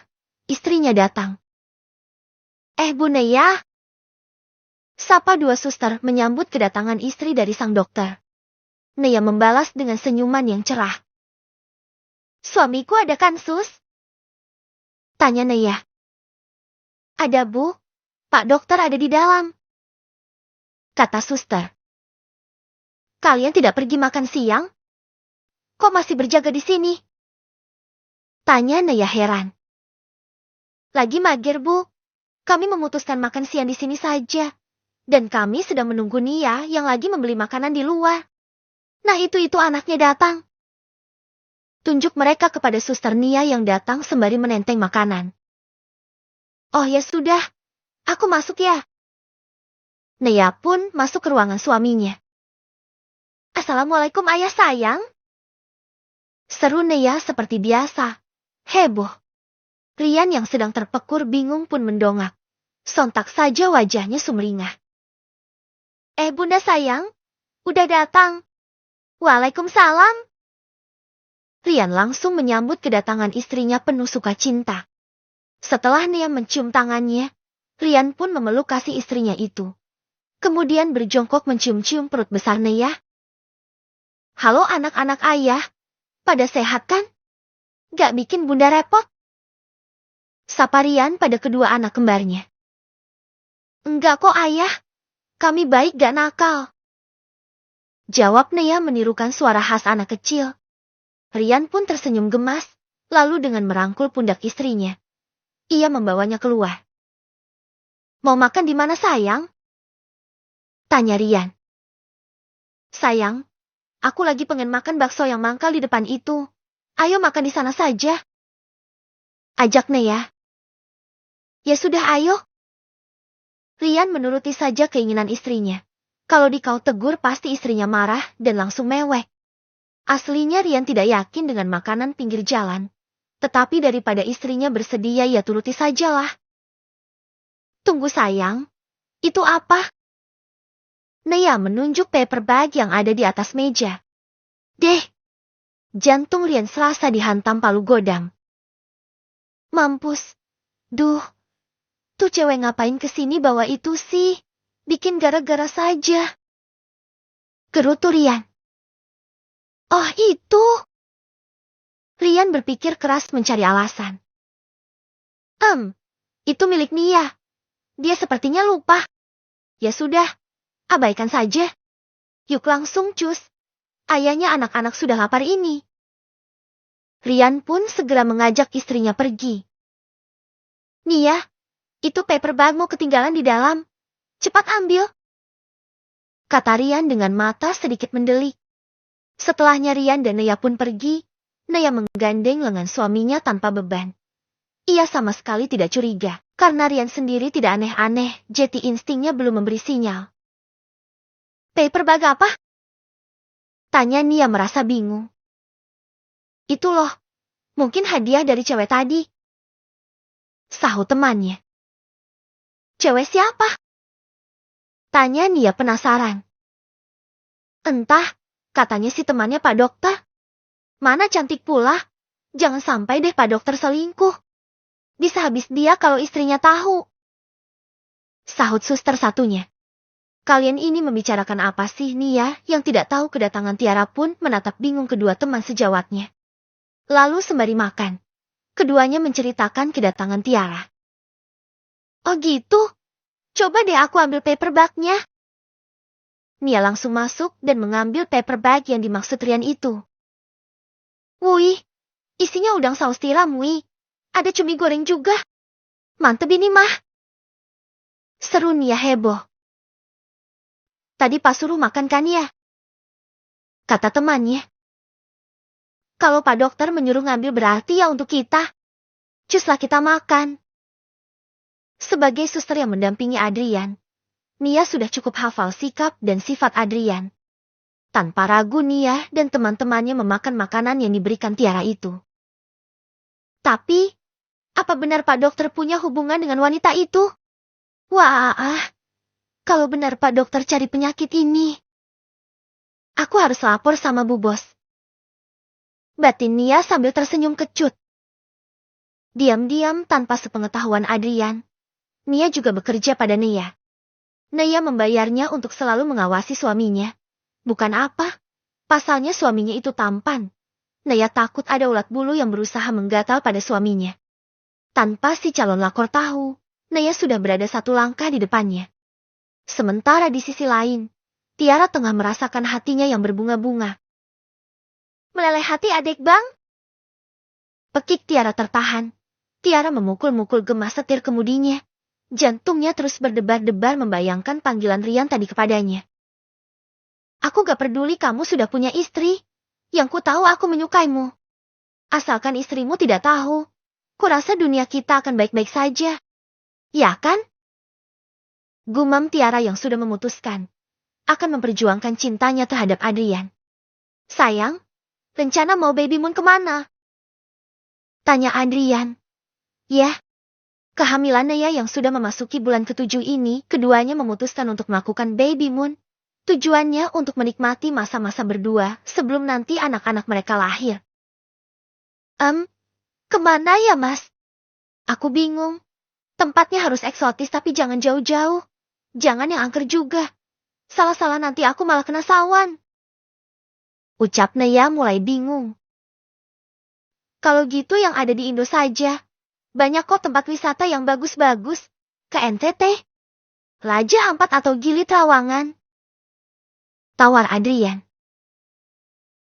istrinya datang. Bu Neya. Sapa 2 suster menyambut kedatangan istri dari sang dokter. Neya membalas dengan senyuman yang cerah. Suamiku ada kan, Sus? Tanya Neya. Ada Bu, Pak dokter ada di dalam, kata suster. Kalian tidak pergi makan siang? Kok masih berjaga di sini? Tanya Naya heran. Lagi mager, Bu. Kami memutuskan makan siang di sini saja. Dan kami sedang menunggu Nia yang lagi membeli makanan di luar. Nah itu anaknya datang. Tunjuk mereka kepada suster Nia yang datang sembari menenteng makanan. Oh ya sudah, aku masuk ya. Nia pun masuk ke ruangan suaminya. Assalamualaikum ayah sayang. Seru Nia seperti biasa. Heboh. Rian yang sedang terpekur bingung pun mendongak. Sontak saja wajahnya sumringah. Bunda sayang, udah datang. Waalaikumsalam. Rian langsung menyambut kedatangan istrinya penuh sukacita. Setelah Nia mencium tangannya, Rian pun memeluk kasih istrinya itu. Kemudian berjongkok mencium-cium perut besar Nia. Halo anak-anak ayah, pada sehat kan? Gak bikin bunda repot? Sapa Rian pada kedua anak kembarnya. Enggak kok ayah, kami baik gak nakal. Jawab Nia menirukan suara khas anak kecil. Rian pun tersenyum gemas, lalu dengan merangkul pundak istrinya. Ia membawanya keluar. Mau makan di mana sayang? Tanya Rian. Sayang, aku lagi pengen makan bakso yang mangkal di depan itu. Ayo makan di sana saja. Ajak Nia. Ya sudah ayo. Rian menuruti saja keinginan istrinya. Kalau dikau tegur pasti istrinya marah dan langsung mewek. Aslinya Rian tidak yakin dengan makanan pinggir jalan. Tetapi daripada istrinya bersedia ya turuti sajalah. Tunggu sayang, itu apa? Nia menunjuk paper bag yang ada di atas meja. Deh, jantung Rian serasa dihantam palu godam. Mampus, duh, tuh cewek ngapain kesini bawa itu sih? Bikin gara-gara saja. Gerutu Rian. Oh itu. Rian berpikir keras mencari alasan. Itu milik Nia. Dia sepertinya lupa. Ya sudah, abaikan saja. Yuk langsung cus. Ayahnya anak-anak sudah lapar ini. Rian pun segera mengajak istrinya pergi. Nia, itu paper bagmu ketinggalan di dalam. Cepat ambil. Kata Rian dengan mata sedikit mendelik. Setelahnya Rian dan Nia pun pergi. Nia menggandeng lengan suaminya tanpa beban. Ia sama sekali tidak curiga, karena Rian sendiri tidak aneh-aneh, jadi instingnya belum memberi sinyal. Paper bag apa? Tanya Nia merasa bingung. Itu loh, mungkin hadiah dari cewek tadi. Sahut temannya. Cewek siapa? Tanya Nia penasaran. Entah, katanya si temannya Pak Dokter. Mana cantik pula, jangan sampai deh Pak Dokter selingkuh. Bisa habis dia kalau istrinya tahu. Sahut suster satunya. Kalian ini membicarakan apa sih Nia yang tidak tahu kedatangan Tiara pun menatap bingung kedua teman sejawatnya. Lalu sembari makan, keduanya menceritakan kedatangan Tiara. Oh gitu, coba deh aku ambil paper bag-nya. Nia langsung masuk dan mengambil paper bag yang dimaksud Rian itu. Wih, isinya udang saus tiram wih. Ada cumi goreng juga. Mantep ini mah. Seru Nia heboh. Tadi pas suruh makan kan ya? Kata temannya. Kalau Pak Dokter menyuruh ngambil berarti ya untuk kita. Cuslah kita makan. Sebagai suster yang mendampingi Adrian, Nia sudah cukup hafal sikap dan sifat Adrian. Tanpa ragu Nia dan teman-temannya memakan makanan yang diberikan Tiara itu. Tapi, apa benar Pak Dokter punya hubungan dengan wanita itu? Wah, kalau benar Pak Dokter cari penyakit ini, aku harus lapor sama Bu Bos. Batin Nia sambil tersenyum kecut. Diam-diam tanpa sepengetahuan Adrian, Nia juga bekerja pada Nia. Nia membayarnya untuk selalu mengawasi suaminya. Bukan apa, pasalnya suaminya itu tampan. Nia takut ada ulat bulu yang berusaha menggatal pada suaminya. Tanpa si calon lakor tahu, Naya sudah berada satu langkah di depannya. Sementara di sisi lain, Tiara tengah merasakan hatinya yang berbunga-bunga. Meleleh hati adik bang? Pekik Tiara tertahan. Tiara memukul-mukul gemas setir kemudinya. Jantungnya terus berdebar-debar membayangkan panggilan Rian tadi kepadanya. Aku gak peduli kamu sudah punya istri. Yang ku tahu aku menyukaimu. Asalkan istrimu tidak tahu, kurasa dunia kita akan baik-baik saja. Ya kan? Gumam Tiara yang sudah memutuskan akan memperjuangkan cintanya terhadap Adrian. Sayang, rencana mau baby moon kemana? Tanya Adrian. Ya, kehamilan Naya yang sudah memasuki bulan ke-7 ini, keduanya memutuskan untuk melakukan baby moon. Tujuannya untuk menikmati masa-masa berdua sebelum nanti anak-anak mereka lahir. Kemana ya mas? Aku bingung. Tempatnya harus eksotis tapi jangan jauh-jauh. Jangan yang angker juga. Salah-salah nanti aku malah kena sawan. Ucap Naya mulai bingung. Kalau gitu yang ada di Indo saja. Banyak kok tempat wisata yang bagus-bagus. Ke NTT. Raja Ampat atau Gili Trawangan. Tawar Adrian.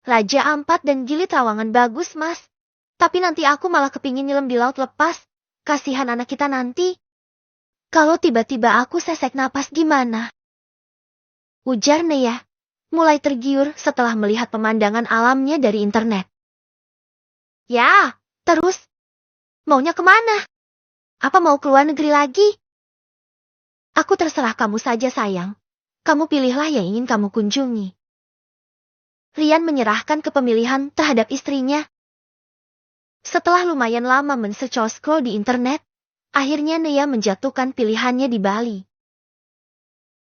Raja Ampat dan Gili Trawangan bagus mas. Tapi nanti aku malah kepingin nyelam di laut lepas. Kasihan anak kita nanti. Kalau tiba-tiba aku sesek napas gimana? Ujar Naya, mulai tergiur setelah melihat pemandangan alamnya dari internet. Ya, terus? Maunya kemana? Apa mau keluar negeri lagi? Aku terserah kamu saja sayang. Kamu pilihlah yang ingin kamu kunjungi. Rian menyerahkan kepemilihan terhadap istrinya. Setelah lumayan lama scroll di internet, akhirnya Naya menjatuhkan pilihannya di Bali.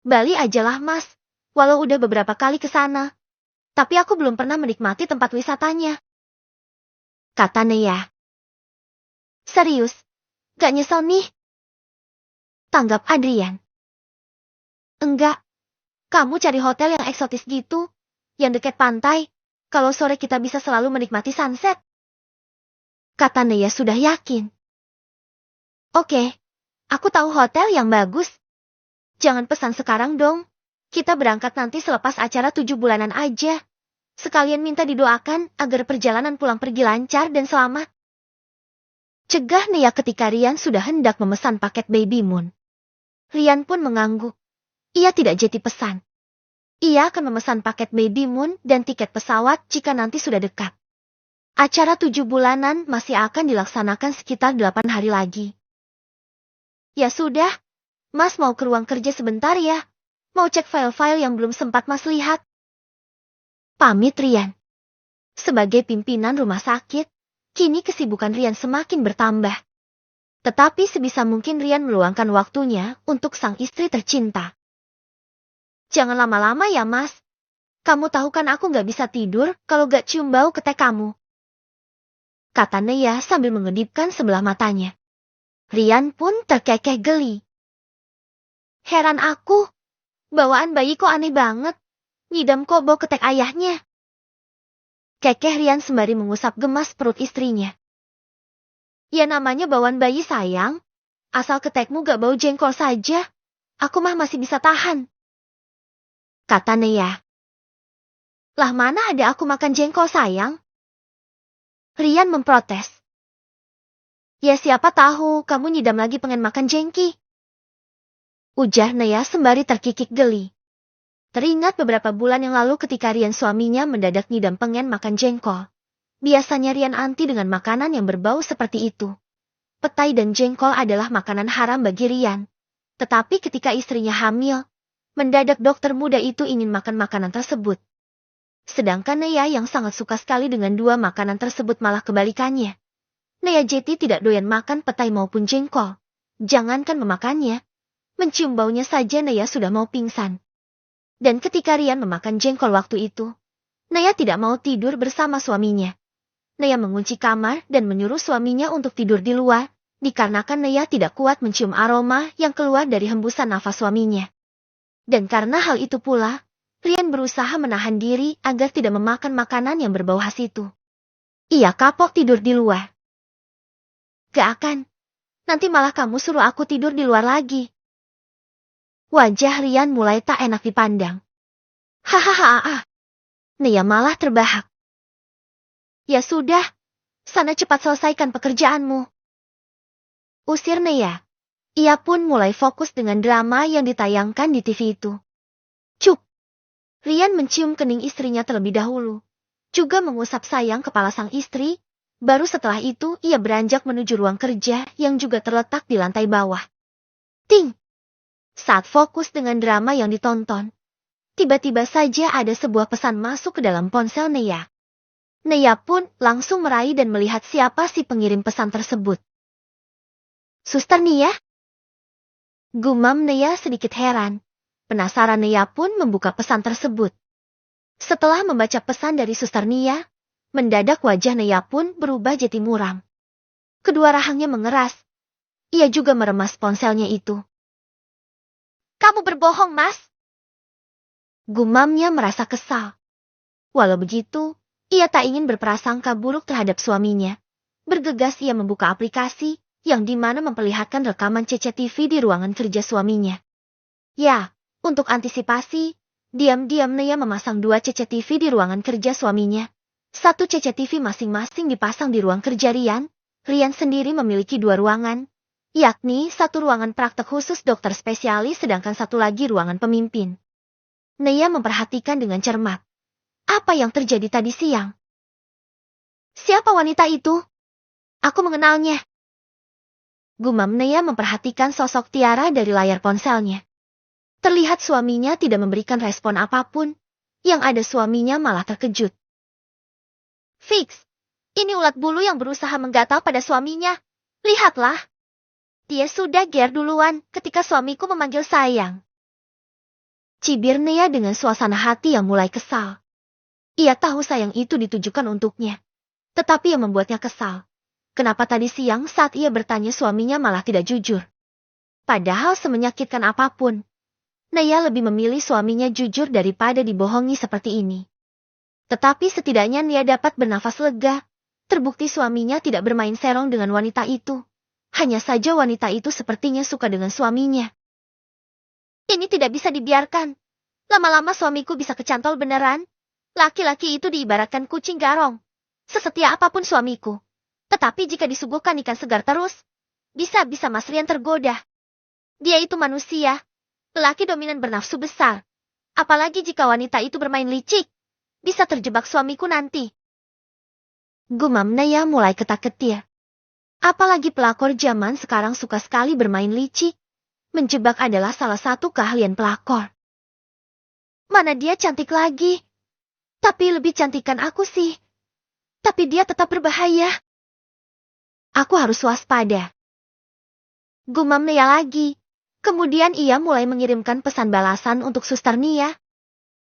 Bali ajalah mas, walau udah beberapa kali ke sana. Tapi aku belum pernah menikmati tempat wisatanya. Kata Naya. Serius, gak nyesel nih? Tanggap Adrian. Enggak, kamu cari hotel yang eksotis gitu, yang dekat pantai, kalau sore kita bisa selalu menikmati sunset. Kata Naya sudah yakin. Oke, aku tahu hotel yang bagus. Jangan pesan sekarang dong. Kita berangkat nanti selepas acara 7 bulanan aja. Sekalian minta didoakan agar perjalanan pulang pergi lancar dan selamat. Cegah Naya ketika Rian sudah hendak memesan paket baby moon. Rian pun mengangguk. Ia tidak jadi pesan. Ia akan memesan paket baby moon dan tiket pesawat jika nanti sudah dekat. Acara 7 bulanan masih akan dilaksanakan sekitar 8 hari lagi. Ya sudah, mas mau ke ruang kerja sebentar ya. Mau cek file-file yang belum sempat mas lihat. Pamit Rian. Sebagai pimpinan rumah sakit, kini kesibukan Rian semakin bertambah. Tetapi sebisa mungkin Rian meluangkan waktunya untuk sang istri tercinta. Jangan lama-lama ya mas. Kamu tahu kan aku gak bisa tidur kalau gak cium bau ketek kamu. Kata Naya sambil mengedipkan sebelah matanya. Rian pun terkekeh geli. Heran aku. Bawaan bayi kok aneh banget. Ngidam kok bau ketek ayahnya. Kekeh Rian sembari mengusap gemas perut istrinya. Ya namanya bawaan bayi sayang. Asal ketekmu gak bau jengkol saja. Aku mah masih bisa tahan. Kata Naya. Lah mana ada aku makan jengkol sayang? Rian memprotes. Ya siapa tahu kamu nyidam lagi pengen makan jengki. Ujar Naya sembari terkikik geli. Teringat beberapa bulan yang lalu ketika Rian suaminya mendadak nyidam pengen makan jengkol. Biasanya Rian anti dengan makanan yang berbau seperti itu. Petai dan jengkol adalah makanan haram bagi Rian. Tetapi ketika istrinya hamil, mendadak dokter muda itu ingin makan makanan tersebut. Sedangkan Naya yang sangat suka sekali dengan dua makanan tersebut malah kebalikannya. Naya Jeti tidak doyan makan petai maupun jengkol. Jangankan memakannya, mencium baunya saja Naya sudah mau pingsan. Dan ketika Rian memakan jengkol waktu itu, Naya tidak mau tidur bersama suaminya. Naya mengunci kamar dan menyuruh suaminya untuk tidur di luar, dikarenakan Naya tidak kuat mencium aroma yang keluar dari hembusan nafas suaminya. Dan karena hal itu pula, Rian berusaha menahan diri agar tidak memakan makanan yang berbau khas itu. Ia kapok tidur di luar. Gak akan. Nanti malah kamu suruh aku tidur di luar lagi. Wajah Rian mulai tak enak dipandang. Hahaha. Nea malah terbahak. Ya sudah, sana cepat selesaikan pekerjaanmu. Usir Nea. Ia pun mulai fokus dengan drama yang ditayangkan di TV itu. Cuk. Rian mencium kening istrinya terlebih dahulu. Juga mengusap sayang kepala sang istri. Baru setelah itu ia beranjak menuju ruang kerja yang juga terletak di lantai bawah. Ting! Saat fokus dengan drama yang ditonton, tiba-tiba saja ada sebuah pesan masuk ke dalam ponsel Nea. Nea pun langsung meraih dan melihat siapa si pengirim pesan tersebut. Suster Nia? Gumam Nea sedikit heran. Penasaran Nea pun membuka pesan tersebut. Setelah membaca pesan dari Suster Nia, mendadak wajah Nea pun berubah jadi muram. Kedua rahangnya mengeras. Ia juga meremas ponselnya itu. Kamu berbohong, Mas. Gumamnya merasa kesal. Walau begitu, ia tak ingin berprasangka buruk terhadap suaminya. Bergegas ia membuka aplikasi yang dimana memperlihatkan rekaman CCTV di ruangan kerja suaminya. Ya, untuk antisipasi, diam-diam Nea memasang 2 CCTV di ruangan kerja suaminya. 1 CCTV masing-masing dipasang di ruang kerja Rian. Rian sendiri memiliki 2 ruangan, yakni 1 ruangan praktek khusus dokter spesialis sedangkan 1 lagi ruangan pemimpin. Nea memperhatikan dengan cermat. Apa yang terjadi tadi siang? Siapa wanita itu? Aku mengenalnya. Gumam Nea memperhatikan sosok Tiara dari layar ponselnya. Terlihat suaminya tidak memberikan respon apapun. Yang ada suaminya malah terkejut. Fix, ini ulat bulu yang berusaha menggatal pada suaminya. Lihatlah. Dia sudah ger duluan ketika suamiku memanggil sayang. Cibir Nea dengan suasana hati yang mulai kesal. Ia tahu sayang itu ditujukan untuknya. Tetapi yang membuatnya kesal. Kenapa tadi siang saat ia bertanya suaminya malah tidak jujur? Padahal semenyakitkan apapun, Nea lebih memilih suaminya jujur daripada dibohongi seperti ini. Tetapi setidaknya Nea dapat bernafas lega. Terbukti suaminya tidak bermain serong dengan wanita itu. Hanya saja wanita itu sepertinya suka dengan suaminya. Ini tidak bisa dibiarkan. Lama-lama suamiku bisa kecantol beneran. Laki-laki itu diibaratkan kucing garong. Sesetia apapun suamiku. Tetapi jika disuguhkan ikan segar terus, bisa-bisa Mas Rian tergoda. Dia itu manusia. Lelaki dominan bernafsu besar. Apalagi jika wanita itu bermain licik. Bisa terjebak suamiku nanti. Gumam Nea mulai ketak-ketir. Apalagi pelakor zaman sekarang suka sekali bermain licik. Menjebak adalah salah satu keahlian pelakor. Mana dia cantik lagi. Tapi lebih cantikan aku sih. Tapi dia tetap berbahaya. Aku harus waspada. Gumam Nea lagi. Kemudian ia mulai mengirimkan pesan balasan untuk Suster Nia.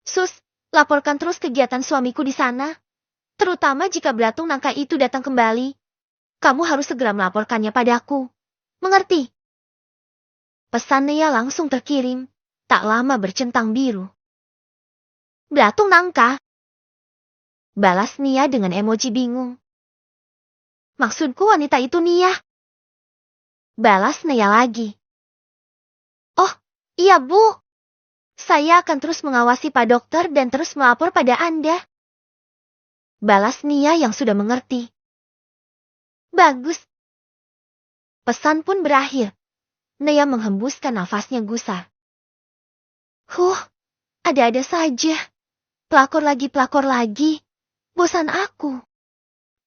Sus, laporkan terus kegiatan suamiku di sana. Terutama jika belatung nangka itu datang kembali. Kamu harus segera melaporkannya padaku. Mengerti? Pesan Nea langsung terkirim. Tak lama bercentang biru. Belatung nangka? Balas Nia dengan emoji bingung. Maksudku wanita itu Nia. Balas Nea lagi. Oh, iya Bu. Saya akan terus mengawasi Pak Dokter dan terus melapor pada Anda. Balas Nia yang sudah mengerti. Bagus. Pesan pun berakhir. Nea menghembuskan nafasnya gusar. Ada-ada saja. Pelakor lagi. Bosan aku.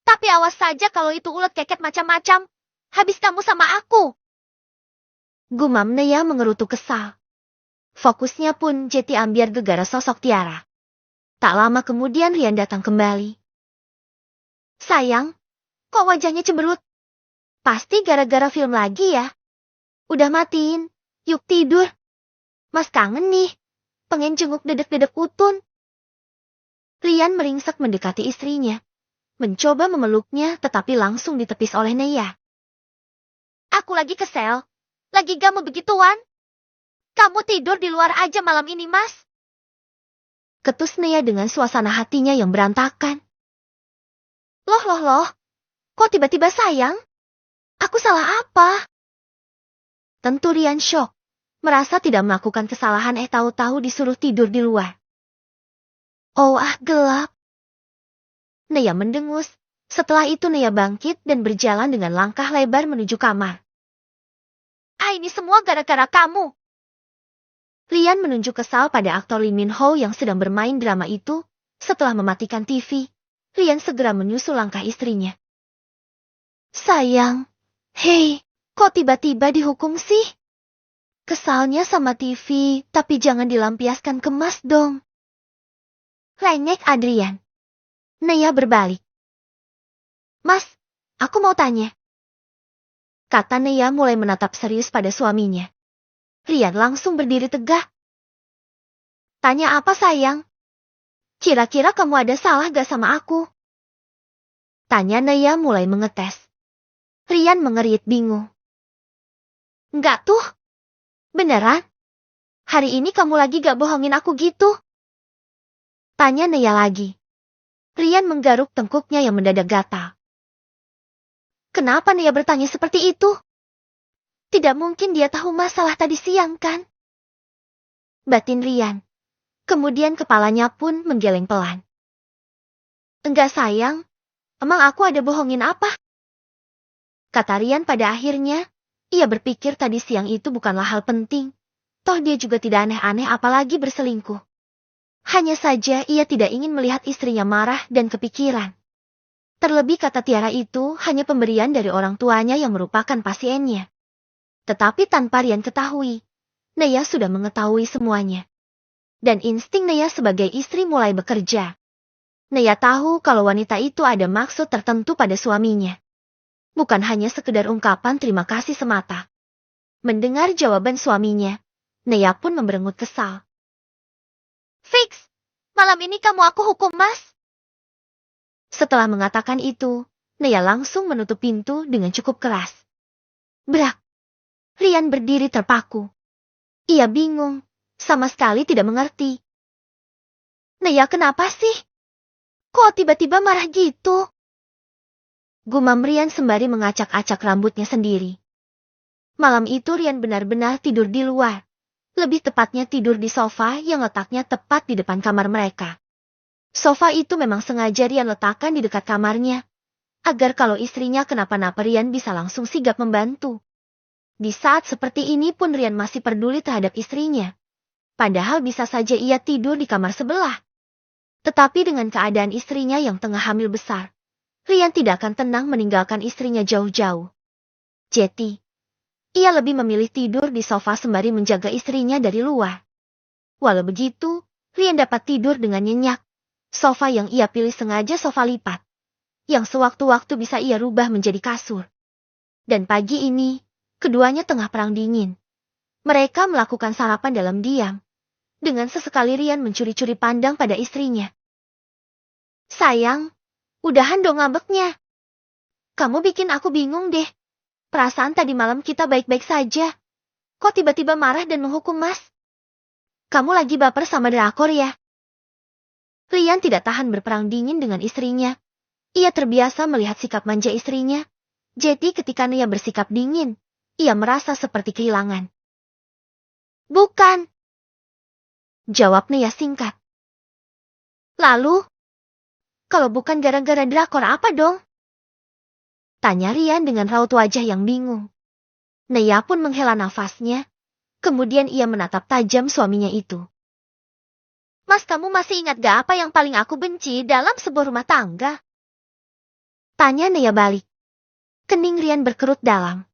Tapi awas saja kalau itu ulet keket macam-macam. Habis kamu sama aku. Gumam Nea mengerutu kesal. Fokusnya pun jadi ambiar gegara sosok Tiara. Tak lama kemudian Rian datang kembali. Sayang, kok wajahnya cemberut? Pasti gara-gara film lagi ya. Udah matiin, yuk tidur. Mas kangen nih, pengen jenguk dedek-dedek Utun. Rian meringsek mendekati istrinya. Mencoba memeluknya tetapi langsung ditepis oleh Nea. Aku lagi kesel, lagi gak mau begituan. Kamu tidur di luar aja malam ini, Mas. Ketus Nea dengan suasana hatinya yang berantakan. Loh, kok tiba-tiba sayang? Aku salah apa? Tentu Rian syok. Merasa tidak melakukan kesalahan tahu-tahu disuruh tidur di luar. Oh gelap. Naya mendengus. Setelah itu Naya bangkit dan berjalan dengan langkah lebar menuju kamar. Ini semua gara-gara kamu. Rian menunjuk kesal pada aktor Lee Min Ho yang sedang bermain drama itu. Setelah mematikan TV, Rian segera menyusul langkah istrinya. Sayang, hei, kok tiba-tiba dihukum sih? Kesalnya sama TV, tapi jangan dilampiaskan ke Mas dong. Rengek Adrian. Naya berbalik. Mas, aku mau tanya. Kata Naya mulai menatap serius pada suaminya. Rian langsung berdiri tegak. Tanya apa sayang? Kira-kira kamu ada salah gak sama aku? Tanya Naya mulai mengetes. Rian mengerit bingung. Enggak tuh. Beneran? Hari ini kamu lagi gak bohongin aku gitu? Tanya Naya lagi. Rian menggaruk tengkuknya yang mendadak gatal. Kenapa Naya bertanya seperti itu? Tidak mungkin dia tahu masalah tadi siang kan? Batin Rian. Kemudian kepalanya pun menggeleng pelan. Enggak sayang, emang aku ada bohongin apa? Kata Rian pada akhirnya, ia berpikir tadi siang itu bukanlah hal penting. Toh dia juga tidak aneh-aneh apalagi berselingkuh. Hanya saja ia tidak ingin melihat istrinya marah dan kepikiran. Terlebih kata Tiara itu hanya pemberian dari orang tuanya yang merupakan pasiennya. Tetapi tanpa Rian ketahui, Naya sudah mengetahui semuanya. Dan insting Naya sebagai istri mulai bekerja. Naya tahu kalau wanita itu ada maksud tertentu pada suaminya. Bukan hanya sekedar ungkapan terima kasih semata. Mendengar jawaban suaminya, Naya pun memberengut kesal. Fix, malam ini kamu aku hukum Mas. Setelah mengatakan itu, Naya langsung menutup pintu dengan cukup keras. Brak. Rian berdiri terpaku. Ia bingung, sama sekali tidak mengerti. Naya kenapa sih? Kok tiba-tiba marah gitu? Gumam Rian sembari mengacak-acak rambutnya sendiri. Malam itu Rian benar-benar tidur di luar. Lebih tepatnya tidur di sofa yang letaknya tepat di depan kamar mereka. Sofa itu memang sengaja Rian letakkan di dekat kamarnya. Agar kalau istrinya kenapa-napa Rian bisa langsung sigap membantu. Di saat seperti ini pun Rian masih peduli terhadap istrinya. Padahal bisa saja ia tidur di kamar sebelah. Tetapi dengan keadaan istrinya yang tengah hamil besar, Rian tidak akan tenang meninggalkan istrinya jauh-jauh. Jadi, ia lebih memilih tidur di sofa sembari menjaga istrinya dari luar. Walau begitu, Rian dapat tidur dengan nyenyak. Sofa yang ia pilih sengaja sofa lipat, yang sewaktu-waktu bisa ia rubah menjadi kasur. Dan pagi ini, keduanya tengah perang dingin. Mereka melakukan sarapan dalam diam. Dengan sesekali Rian mencuri-curi pandang pada istrinya. Sayang, udahan dong ngambeknya. Kamu bikin aku bingung deh. Perasaan tadi malam kita baik-baik saja. Kok tiba-tiba marah dan menghukum Mas? Kamu lagi baper sama drakor ya? Rian tidak tahan berperang dingin dengan istrinya. Ia terbiasa melihat sikap manja istrinya. Jadi ketika Naya bersikap dingin, ia merasa seperti kehilangan. Bukan. Jawab Naya singkat. Lalu? Kalau bukan gara-gara drakor apa dong? Tanya Rian dengan raut wajah yang bingung. Naya pun menghela nafasnya. Kemudian ia menatap tajam suaminya itu. Mas, kamu masih ingat gak apa yang paling aku benci dalam sebuah rumah tangga? Tanya Naya balik. Kening Rian berkerut dalam.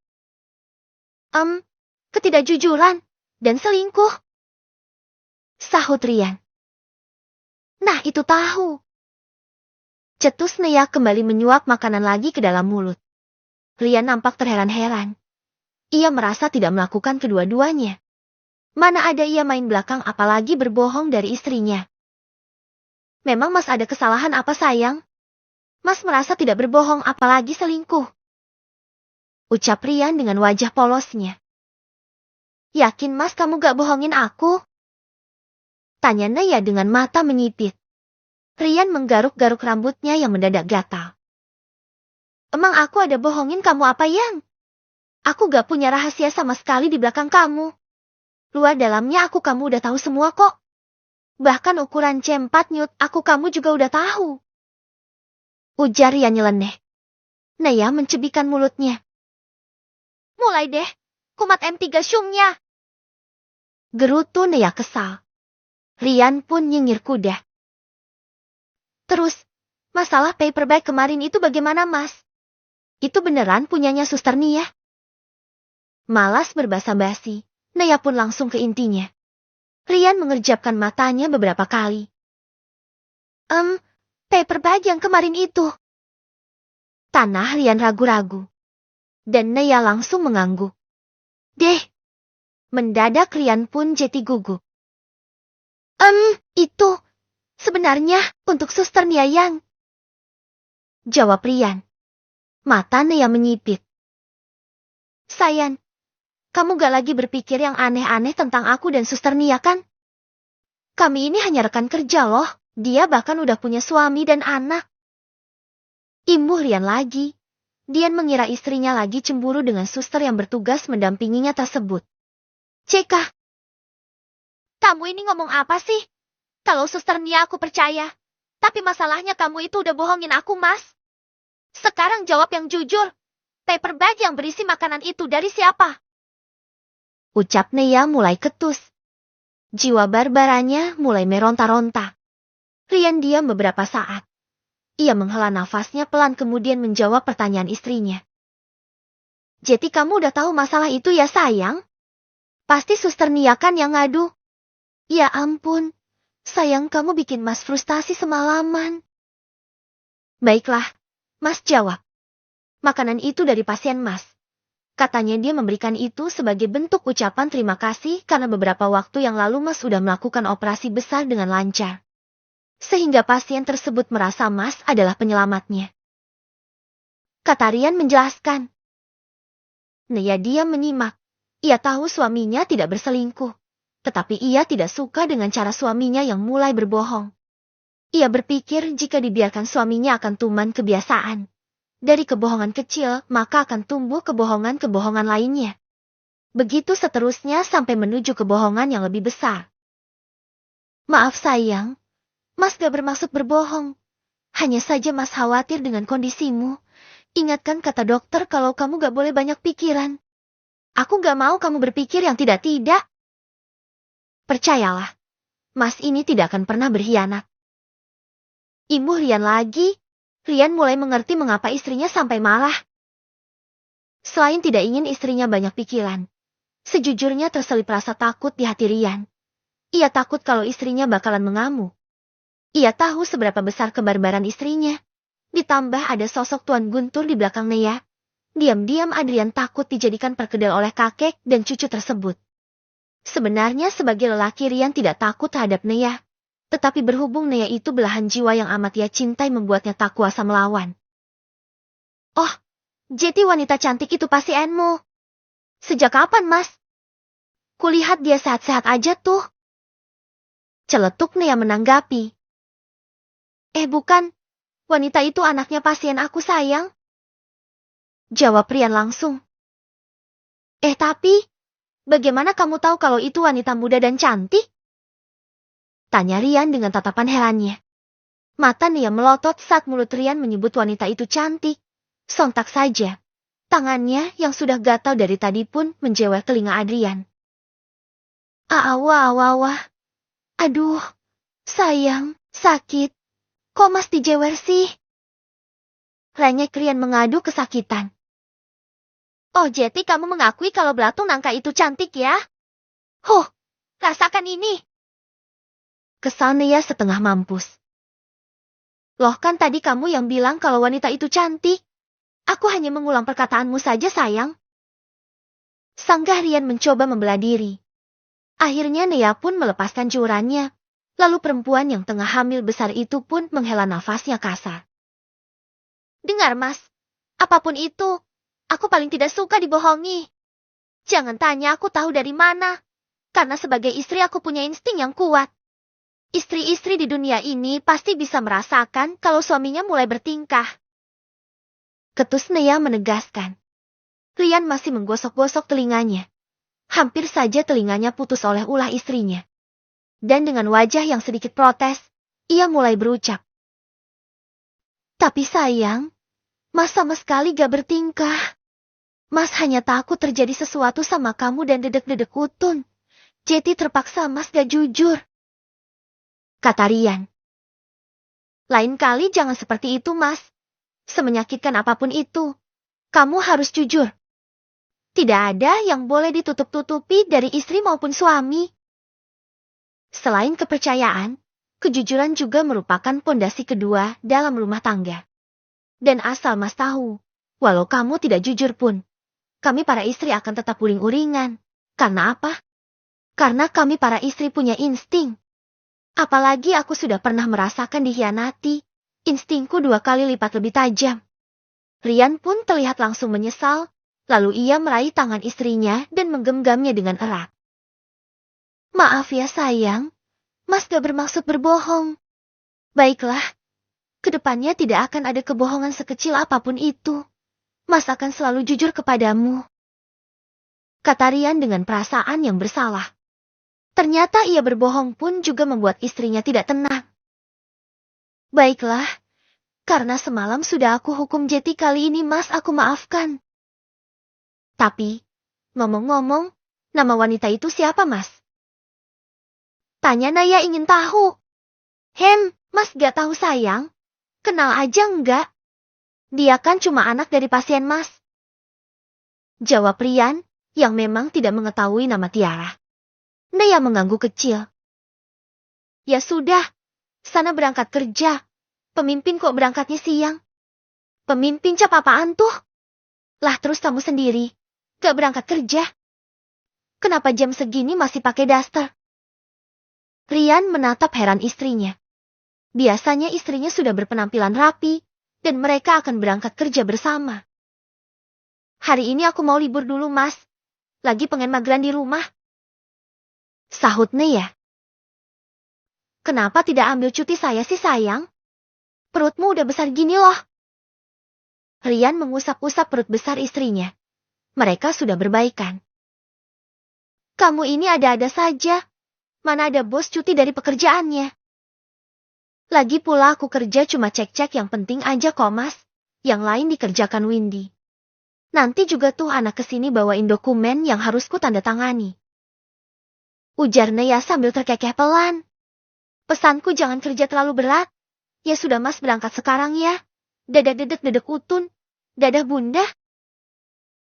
Ketidakjujuran dan selingkuh. Sahut Rian. Nah itu tahu. Cetus Naya kembali menyuap makanan lagi ke dalam mulut. Rian nampak terheran-heran. Ia merasa tidak melakukan kedua-duanya. Mana ada ia main belakang apalagi berbohong dari istrinya. Memang Mas ada kesalahan apa sayang? Mas merasa tidak berbohong apalagi selingkuh. Ucap Rian dengan wajah polosnya. Yakin Mas kamu gak bohongin aku? Tanya Naya dengan mata menyipit. Rian menggaruk-garuk rambutnya yang mendadak gatal. Emang aku ada bohongin kamu apa yang? Aku gak punya rahasia sama sekali di belakang kamu. Luar dalamnya kamu udah tahu semua kok. Bahkan ukuran C4 Newt kamu juga udah tahu. Ujar Rian nyeleneh. Naya mencubikkan mulutnya. Mulai deh, kumat M3 syungnya. Gerutu Naya kesal. Rian pun nyengir kuda. Terus, masalah paper bag kemarin itu bagaimana mas? Itu beneran punyanya Suster Nia? Malas berbasa-basi, Naya pun langsung ke intinya. Rian mengerjapkan matanya beberapa kali. Paper bag yang kemarin itu. Tanah Rian ragu-ragu. Dan Naya langsung mengangguk. Deh. Mendadak Rian pun jadi gugup. Itu. Sebenarnya untuk Suster Nia yang. Jawab Rian. Mata Naya menyipit. Sayang. Kamu gak lagi berpikir yang aneh-aneh tentang aku dan Suster Nia kan? Kami ini hanya rekan kerja loh. Dia bahkan udah punya suami dan anak. Imbuh Rian lagi. Dian mengira istrinya lagi cemburu dengan suster yang bertugas mendampinginya tersebut. Cekah. Kamu ini ngomong apa sih? Kalau Suster Nia aku percaya. Tapi masalahnya kamu itu udah bohongin aku mas. Sekarang jawab yang jujur. Paper bag yang berisi makanan itu dari siapa? Ucap Nea mulai ketus. Jiwa barbaranya mulai meronta-ronta. Rian diam beberapa saat. Ia menghela nafasnya pelan kemudian menjawab pertanyaan istrinya. Jadi kamu udah tahu masalah itu ya sayang? Pasti Suster Nia kan yang ngadu. Ya ampun, sayang kamu bikin mas frustasi semalaman. Baiklah, mas jawab. Makanan itu dari pasien mas. Katanya dia memberikan itu sebagai bentuk ucapan terima kasih karena beberapa waktu yang lalu mas sudah melakukan operasi besar dengan lancar. Sehingga pasien tersebut merasa mas adalah penyelamatnya. Kata Rian menjelaskan. Nea diam menyimak. Ia tahu suaminya tidak berselingkuh. Tetapi ia tidak suka dengan cara suaminya yang mulai berbohong. Ia berpikir jika dibiarkan suaminya akan tuman kebiasaan. Dari kebohongan kecil maka akan tumbuh kebohongan-kebohongan lainnya. Begitu seterusnya sampai menuju kebohongan yang lebih besar. Maaf sayang. Mas gak bermaksud berbohong. Hanya saja mas khawatir dengan kondisimu. Ingatkan kata dokter kalau kamu gak boleh banyak pikiran. Aku gak mau kamu berpikir yang tidak-tidak. Percayalah, mas ini tidak akan pernah berkhianat. Imbuh Rian lagi. Rian mulai mengerti mengapa istrinya sampai marah. Selain tidak ingin istrinya banyak pikiran. Sejujurnya terselip rasa takut di hati Rian. Ia takut kalau istrinya bakalan mengamuk. Ia tahu seberapa besar kebarbaran istrinya. Ditambah ada sosok Tuan Guntur di belakang Nea. Diam-diam Adrian takut dijadikan perkedel oleh kakek dan cucu tersebut. Sebenarnya sebagai lelaki Rian tidak takut terhadap Nea. Tetapi berhubung Nea itu belahan jiwa yang amat ia cintai membuatnya tak kuasa melawan. Oh, jadi wanita cantik itu pasienmu. Sejak kapan mas? Kulihat dia sehat-sehat aja tuh. Celetuk Nea menanggapi. Bukan. Wanita itu anaknya pasien aku sayang. Jawab Rian langsung. Tapi, bagaimana kamu tahu kalau itu wanita muda dan cantik? Tanya Rian dengan tatapan herannya. Mata Nea melotot saat mulut Rian menyebut wanita itu cantik. Sontak saja. Tangannya yang sudah gatal dari tadi pun menjewer telinga Adrian. Wah. Aduh, sayang, sakit. Kok mas dijewer sih? Renyek Rian mengadu kesakitan. Oh jadi kamu mengakui kalau belatung nangka itu cantik ya? Rasakan ini. Kesal Nea setengah mampus. Loh kan tadi kamu yang bilang kalau wanita itu cantik. Aku hanya mengulang perkataanmu saja sayang. Sanggah Rian mencoba membela diri. Akhirnya Nea pun melepaskan curannya. Lalu perempuan yang tengah hamil besar itu pun menghela nafasnya kasar. Dengar mas, apapun itu, aku paling tidak suka dibohongi. Jangan tanya aku tahu dari mana. Karena sebagai istri aku punya insting yang kuat. Istri-istri di dunia ini pasti bisa merasakan kalau suaminya mulai bertingkah. Ketus Nea menegaskan. Rian masih menggosok-gosok telinganya. Hampir saja telinganya putus oleh ulah istrinya. Dan dengan wajah yang sedikit protes, ia mulai berucap. Tapi sayang, Mas sama sekali gak bertingkah. Mas hanya takut terjadi sesuatu sama kamu dan dedek-dedek Utun. Jadi terpaksa Mas gak jujur. Kata Rian. Lain kali jangan seperti itu Mas. Semenyakitkan apapun itu, kamu harus jujur. Tidak ada yang boleh ditutup-tutupi dari istri maupun suami. Selain kepercayaan, kejujuran juga merupakan pondasi kedua dalam rumah tangga. Dan asal Mas tahu, walau kamu tidak jujur pun, kami para istri akan tetap uring-uringan. Karena apa? Karena kami para istri punya insting. Apalagi aku sudah pernah merasakan dikhianati, instingku 2 kali lipat lebih tajam. Rian pun terlihat langsung menyesal. Lalu ia meraih tangan istrinya dan menggenggamnya dengan erat. Maaf ya sayang, Mas gak bermaksud berbohong. Baiklah, kedepannya tidak akan ada kebohongan sekecil apapun itu. Mas akan selalu jujur kepadamu. Kata Rian dengan perasaan yang bersalah. Ternyata ia berbohong pun juga membuat istrinya tidak tenang. Baiklah, karena semalam sudah aku hukum jadi kali ini Mas aku maafkan. Tapi, ngomong-ngomong, nama wanita itu siapa Mas? Tanya Naya ingin tahu. Mas gak tahu sayang. Kenal aja enggak? Dia kan cuma anak dari pasien Mas. Jawab Rian, yang memang tidak mengetahui nama Tiara. Naya mengangguk kecil. Ya sudah, sana berangkat kerja. Pemimpin kok berangkatnya siang? Pemimpin cap apaan tuh? Lah terus kamu sendiri. Gak berangkat kerja. Kenapa jam segini masih pakai daster? Rian menatap heran istrinya. Biasanya istrinya sudah berpenampilan rapi, dan mereka akan berangkat kerja bersama. Hari ini aku mau libur dulu Mas. Lagi pengen mageran di rumah. Sahut Naya. Kenapa tidak ambil cuti saya sih sayang? Perutmu udah besar gini loh. Rian mengusap-usap perut besar istrinya. Mereka sudah berbaikan. Kamu ini ada-ada saja. Mana ada bos cuti dari pekerjaannya. Lagi pula aku kerja cuma cek-cek yang penting aja kok Mas. Yang lain dikerjakan Windy. Nanti juga tuh anak kesini bawain dokumen yang harus ku tanda tangani. Ujar Naya sambil terkekeh pelan. Pesanku jangan kerja terlalu berat. Ya sudah Mas berangkat sekarang ya. Dadah dedek Utun. Dadah bunda.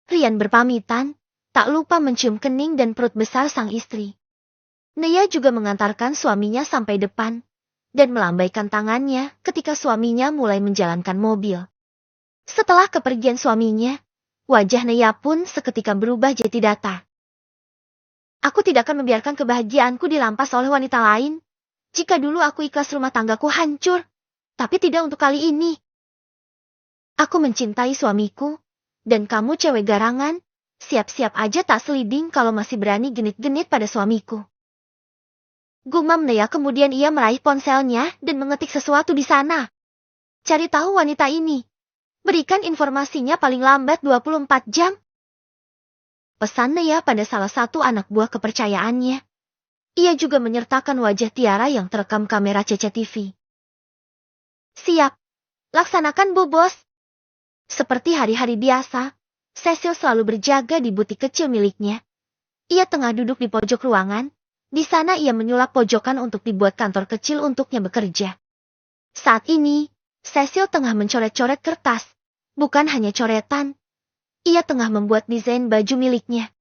Rian berpamitan, tak lupa mencium kening dan perut besar sang istri. Naya juga mengantarkan suaminya sampai depan, dan melambaikan tangannya ketika suaminya mulai menjalankan mobil. Setelah kepergian suaminya, wajah Naya pun seketika berubah jadi datar. Aku tidak akan membiarkan kebahagiaanku dirampas oleh wanita lain. Jika dulu aku ikhlas rumah tanggaku hancur, tapi tidak untuk kali ini. Aku mencintai suamiku. Dan kamu cewek garangan, siap-siap aja tak seliding kalau masih berani genit-genit pada suamiku. Gumam Naya kemudian ia meraih ponselnya dan mengetik sesuatu di sana. Cari tahu wanita ini. Berikan informasinya paling lambat 24 jam. Pesan Naya pada salah satu anak buah kepercayaannya. Ia juga menyertakan wajah Tiara yang terekam kamera CCTV. Siap. Laksanakan Bu Bos. Seperti hari-hari biasa, Cecil selalu berjaga di butik kecil miliknya. Ia tengah duduk di pojok ruangan. Di sana ia menyulap pojokan untuk dibuat kantor kecil untuknya bekerja. Saat ini, Cecil tengah mencoret-coret kertas. Bukan hanya coretan. Ia tengah membuat desain baju miliknya.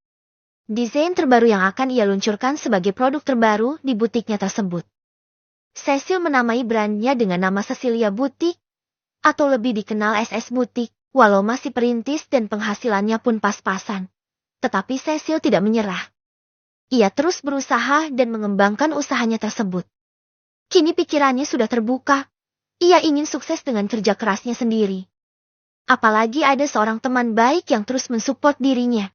Desain terbaru yang akan ia luncurkan sebagai produk terbaru di butiknya tersebut. Cecil menamai brandnya dengan nama Cecilia Boutique, atau lebih dikenal SS Boutique, walau masih perintis dan penghasilannya pun pas-pasan. Tetapi Cecil tidak menyerah. Ia terus berusaha dan mengembangkan usahanya tersebut. Kini pikirannya sudah terbuka. Ia ingin sukses dengan kerja kerasnya sendiri. Apalagi ada seorang teman baik yang terus mensupport dirinya.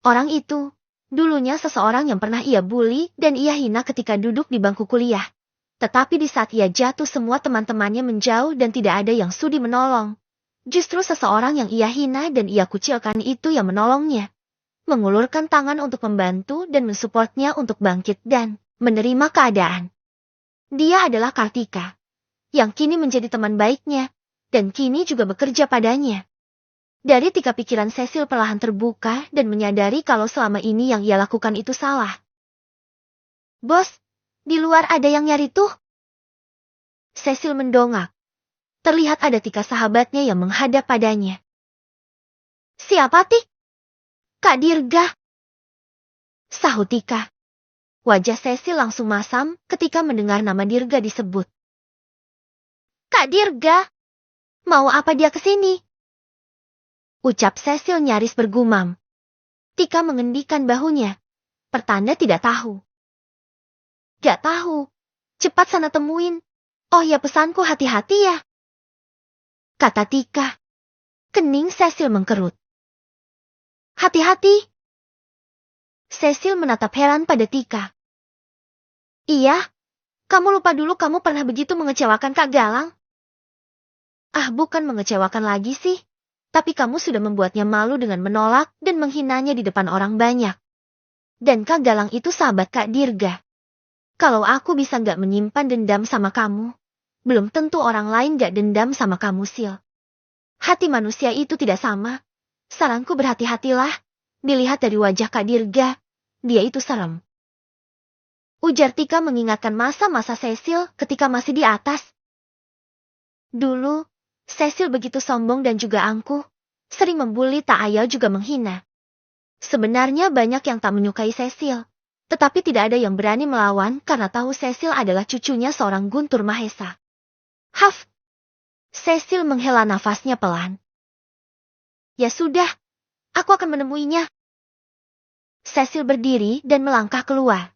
Orang itu, dulunya seseorang yang pernah ia bully dan ia hina ketika duduk di bangku kuliah. Tetapi di saat ia jatuh semua teman-temannya menjauh dan tidak ada yang sudi menolong. Justru seseorang yang ia hina dan ia kucilkan itu yang menolongnya. Mengulurkan tangan untuk membantu dan mensupportnya untuk bangkit dan menerima keadaan. Dia adalah Kartika, yang kini menjadi teman baiknya, dan kini juga bekerja padanya. Dari Tika pikiran Cecil perlahan terbuka dan menyadari kalau selama ini yang ia lakukan itu salah. Bos, di luar ada yang nyari tuh. Cecil mendongak. Terlihat ada Tika sahabatnya yang menghadap padanya. Siapa Tik? Kak Dirga. Sahut Tika. Wajah Cecil langsung masam ketika mendengar nama Dirga disebut. Kak Dirga? Mau apa dia kesini? Ucap Cecil nyaris bergumam. Tika mengendikan bahunya. Pertanda tidak tahu. Gak tahu. Cepat sana temuin. Oh ya pesanku hati-hati ya. Kata Tika. Kening Cecil mengkerut. Hati-hati. Cecil menatap heran pada Tika. Iya, kamu lupa dulu kamu pernah begitu mengecewakan Kak Galang. Ah bukan mengecewakan lagi sih. Tapi kamu sudah membuatnya malu dengan menolak dan menghinanya di depan orang banyak. Dan Kak Galang itu sahabat Kak Dirga. Kalau aku bisa gak menyimpan dendam sama kamu, belum tentu orang lain gak dendam sama kamu Sil. Hati manusia itu tidak sama. Saranku berhati-hatilah. Dilihat dari wajah Kak Dirga, dia itu serem. Ujar Tika mengingatkan masa-masa Cecil ketika masih di atas. Dulu, Cecil begitu sombong dan juga angkuh, sering membuli tak ayal juga menghina. Sebenarnya banyak yang tak menyukai Cecil, tetapi tidak ada yang berani melawan karena tahu Cecil adalah cucunya seorang Guntur Mahesa. Haf! Cecil menghela nafasnya pelan. Ya sudah, aku akan menemuinya. Cecil berdiri dan melangkah keluar.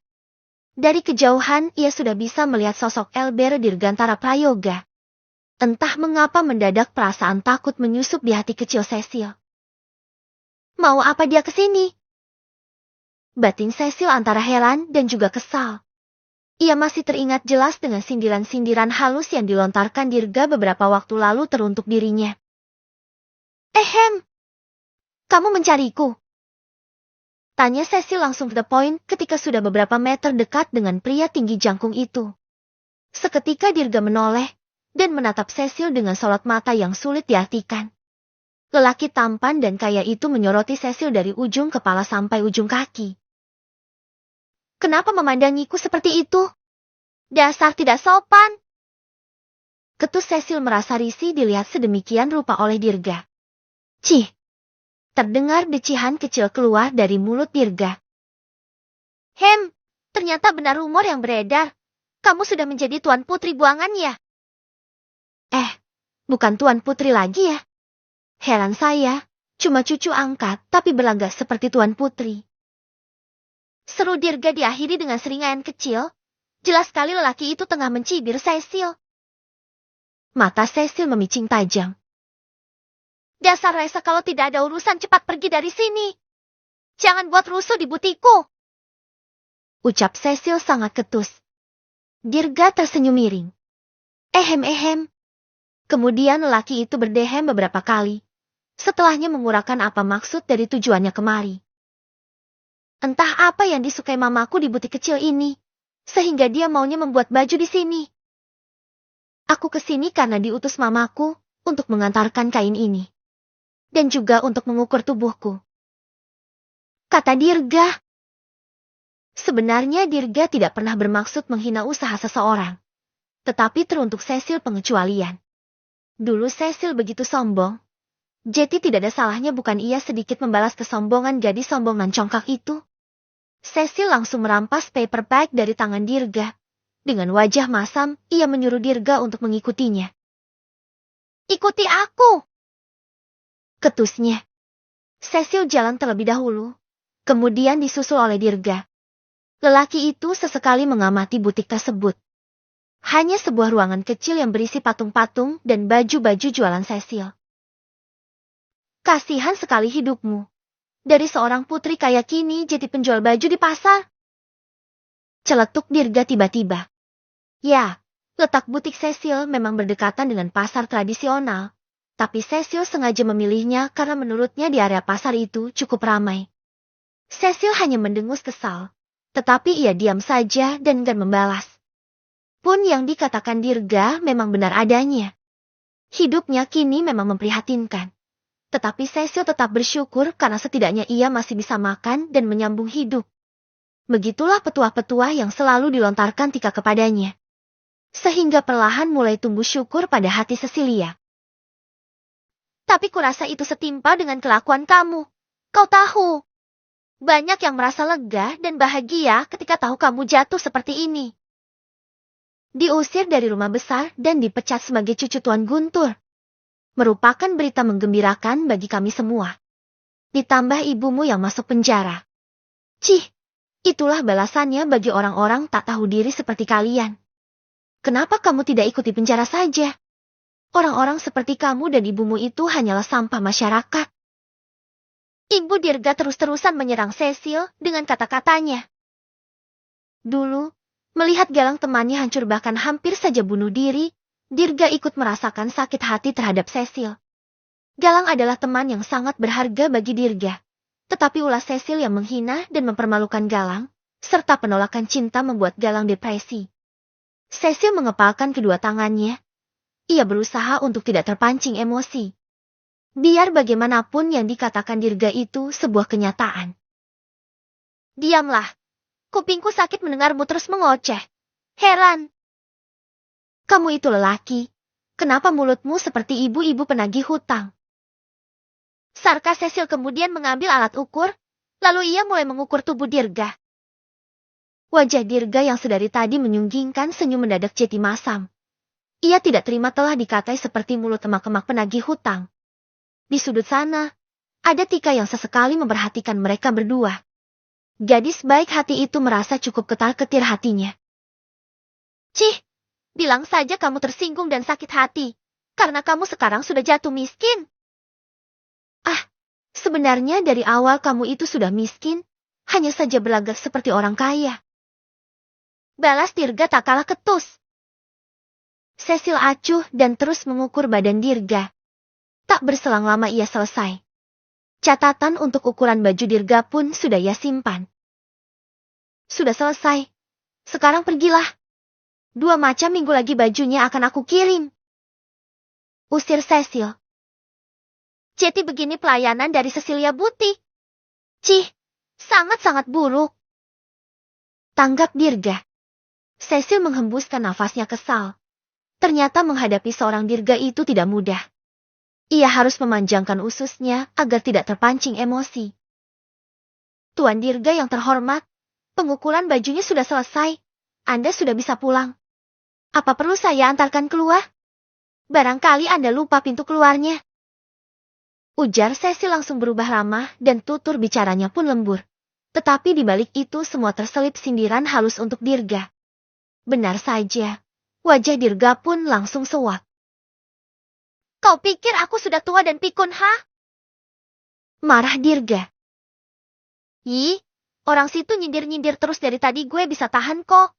Dari kejauhan ia sudah bisa melihat sosok Elber Dirgantara Prayoga. Entah mengapa mendadak perasaan takut menyusup di hati kecil Cecil. Mau apa dia kesini? Batin Cecil antara heran dan juga kesal. Ia masih teringat jelas dengan sindiran-sindiran halus yang dilontarkan Dirga beberapa waktu lalu teruntuk dirinya. Kamu mencariku? Tanya Cecil langsung to the point ketika sudah beberapa meter dekat dengan pria tinggi jangkung itu. Seketika Dirga menoleh dan menatap Cecil dengan sorot mata yang sulit diartikan. Lelaki tampan dan kaya itu menyoroti Cecil dari ujung kepala sampai ujung kaki. Kenapa memandangiku seperti itu? Dasar tidak sopan. Ketus Cecil merasa risih dilihat sedemikian rupa oleh Dirga. Cih! Terdengar decihan kecil keluar dari mulut Dirga. Ternyata benar rumor yang beredar. Kamu sudah menjadi Tuan Putri buangan ya? Bukan Tuan Putri lagi ya? Heran saya, cuma cucu angkat tapi berlagak seperti Tuan Putri. Seru Dirga diakhiri dengan seringayan kecil. Jelas sekali lelaki itu tengah mencibir Cecil. Mata Cecil memicing tajam. Dasar Resa kalau tidak ada urusan cepat pergi dari sini. Jangan buat rusuh di butiku. Ucap Cecil sangat ketus. Dirga tersenyum miring. Kemudian lelaki itu berdehem beberapa kali. Setelahnya menguraikan apa maksud dari tujuannya kemari. Entah apa yang disukai mamaku di butik kecil ini. Sehingga dia maunya membuat baju di sini. Aku kesini karena diutus mamaku untuk mengantarkan kain ini. Dan juga untuk mengukur tubuhku. Kata Dirga. Sebenarnya Dirga tidak pernah bermaksud menghina usaha seseorang. Tetapi teruntuk Cecil pengecualian. Dulu Cecil begitu sombong. Jadi tidak ada salahnya bukan ia sedikit membalas kesombongan gadis sombong nan congkak itu. Cecil langsung merampas paper bag dari tangan Dirga. Dengan wajah masam, ia menyuruh Dirga untuk mengikutinya. Ikuti aku! Ketusnya. Cecil jalan terlebih dahulu. Kemudian disusul oleh Dirga. Lelaki itu sesekali mengamati butik tersebut. Hanya sebuah ruangan kecil yang berisi patung-patung dan baju-baju jualan Cecil. Kasihan sekali hidupmu. Dari seorang putri kaya kini jadi penjual baju di pasar. Celetuk Dirga tiba-tiba. Ya, letak butik Cecil memang berdekatan dengan pasar tradisional. Tapi Cecil sengaja memilihnya karena menurutnya di area pasar itu cukup ramai. Cecil hanya mendengus kesal. Tetapi ia diam saja dan enggan membalas. Pun yang dikatakan Dirga memang benar adanya. Hidupnya kini memang memprihatinkan. Tetapi Cecil tetap bersyukur karena setidaknya ia masih bisa makan dan menyambung hidup. Begitulah petuah-petuah yang selalu dilontarkan Tika kepadanya. Sehingga perlahan mulai tumbuh syukur pada hati Cecilia. Tapi kurasa itu setimpa dengan kelakuan kamu. Kau tahu. Banyak yang merasa lega dan bahagia ketika tahu kamu jatuh seperti ini. Diusir dari rumah besar dan dipecat sebagai cucu Tuan Guntur. Merupakan berita menggembirakan bagi kami semua. Ditambah ibumu yang masuk penjara. Cih, itulah balasannya bagi orang-orang tak tahu diri seperti kalian. Kenapa kamu tidak ikut di penjara saja? Orang-orang seperti kamu dan ibumu itu hanyalah sampah masyarakat. Ibu Dirga terus-terusan menyerang Cecil dengan kata-katanya. Dulu, melihat Galang temannya hancur bahkan hampir saja bunuh diri, Dirga ikut merasakan sakit hati terhadap Cecil. Galang adalah teman yang sangat berharga bagi Dirga. Tetapi ulah Cecil yang menghina dan mempermalukan Galang, serta penolakan cinta membuat Galang depresi. Cecil mengepalkan kedua tangannya. Ia berusaha untuk tidak terpancing emosi. Biar bagaimanapun yang dikatakan Dirga itu sebuah kenyataan. Diamlah. Kupingku sakit mendengarmu terus mengoceh. Heran. Kamu itu lelaki. Kenapa mulutmu seperti ibu-ibu penagih hutang? Sarkas Cecil kemudian mengambil alat ukur, lalu ia mulai mengukur tubuh Dirga. Wajah Dirga yang sedari tadi menyunggingkan senyum mendadak jadi masam. Ia tidak terima telah dikatai seperti mulut emak-emak penagih hutang. Di sudut sana, ada Tika yang sesekali memperhatikan mereka berdua. Gadis baik hati itu merasa cukup ketar-ketir hatinya. Cih, bilang saja kamu tersinggung dan sakit hati, karena kamu sekarang sudah jatuh miskin. Ah, sebenarnya dari awal kamu itu sudah miskin, hanya saja berlagak seperti orang kaya. Balas Dirga tak kalah ketus. Cecil acuh dan terus mengukur badan Dirga. Tak berselang lama ia selesai. Catatan untuk ukuran baju Dirga pun sudah ia simpan. Sudah selesai. Sekarang pergilah. 2 macam minggu lagi bajunya akan aku kirim. Usir Cecil. Jadi begini pelayanan dari Cecilia Butik. Cih, sangat-sangat buruk. Tanggap Dirga. Cecil menghembuskan nafasnya kesal. Ternyata menghadapi seorang Dirga itu tidak mudah. Ia harus memanjangkan ususnya agar tidak terpancing emosi. Tuan Dirga yang terhormat, pengukuran bajunya sudah selesai. Anda sudah bisa pulang. Apa perlu saya antarkan keluar? Barangkali Anda lupa pintu keluarnya. Ujar Cecil langsung berubah ramah dan tutur bicaranya pun lembur. Tetapi di balik itu semua terselip sindiran halus untuk Dirga. Benar saja, wajah Dirga pun langsung sewak. Kau pikir aku sudah tua dan pikun, ha? Marah Dirga. Ih, orang situ nyindir-nyindir terus dari tadi gue bisa tahan kok.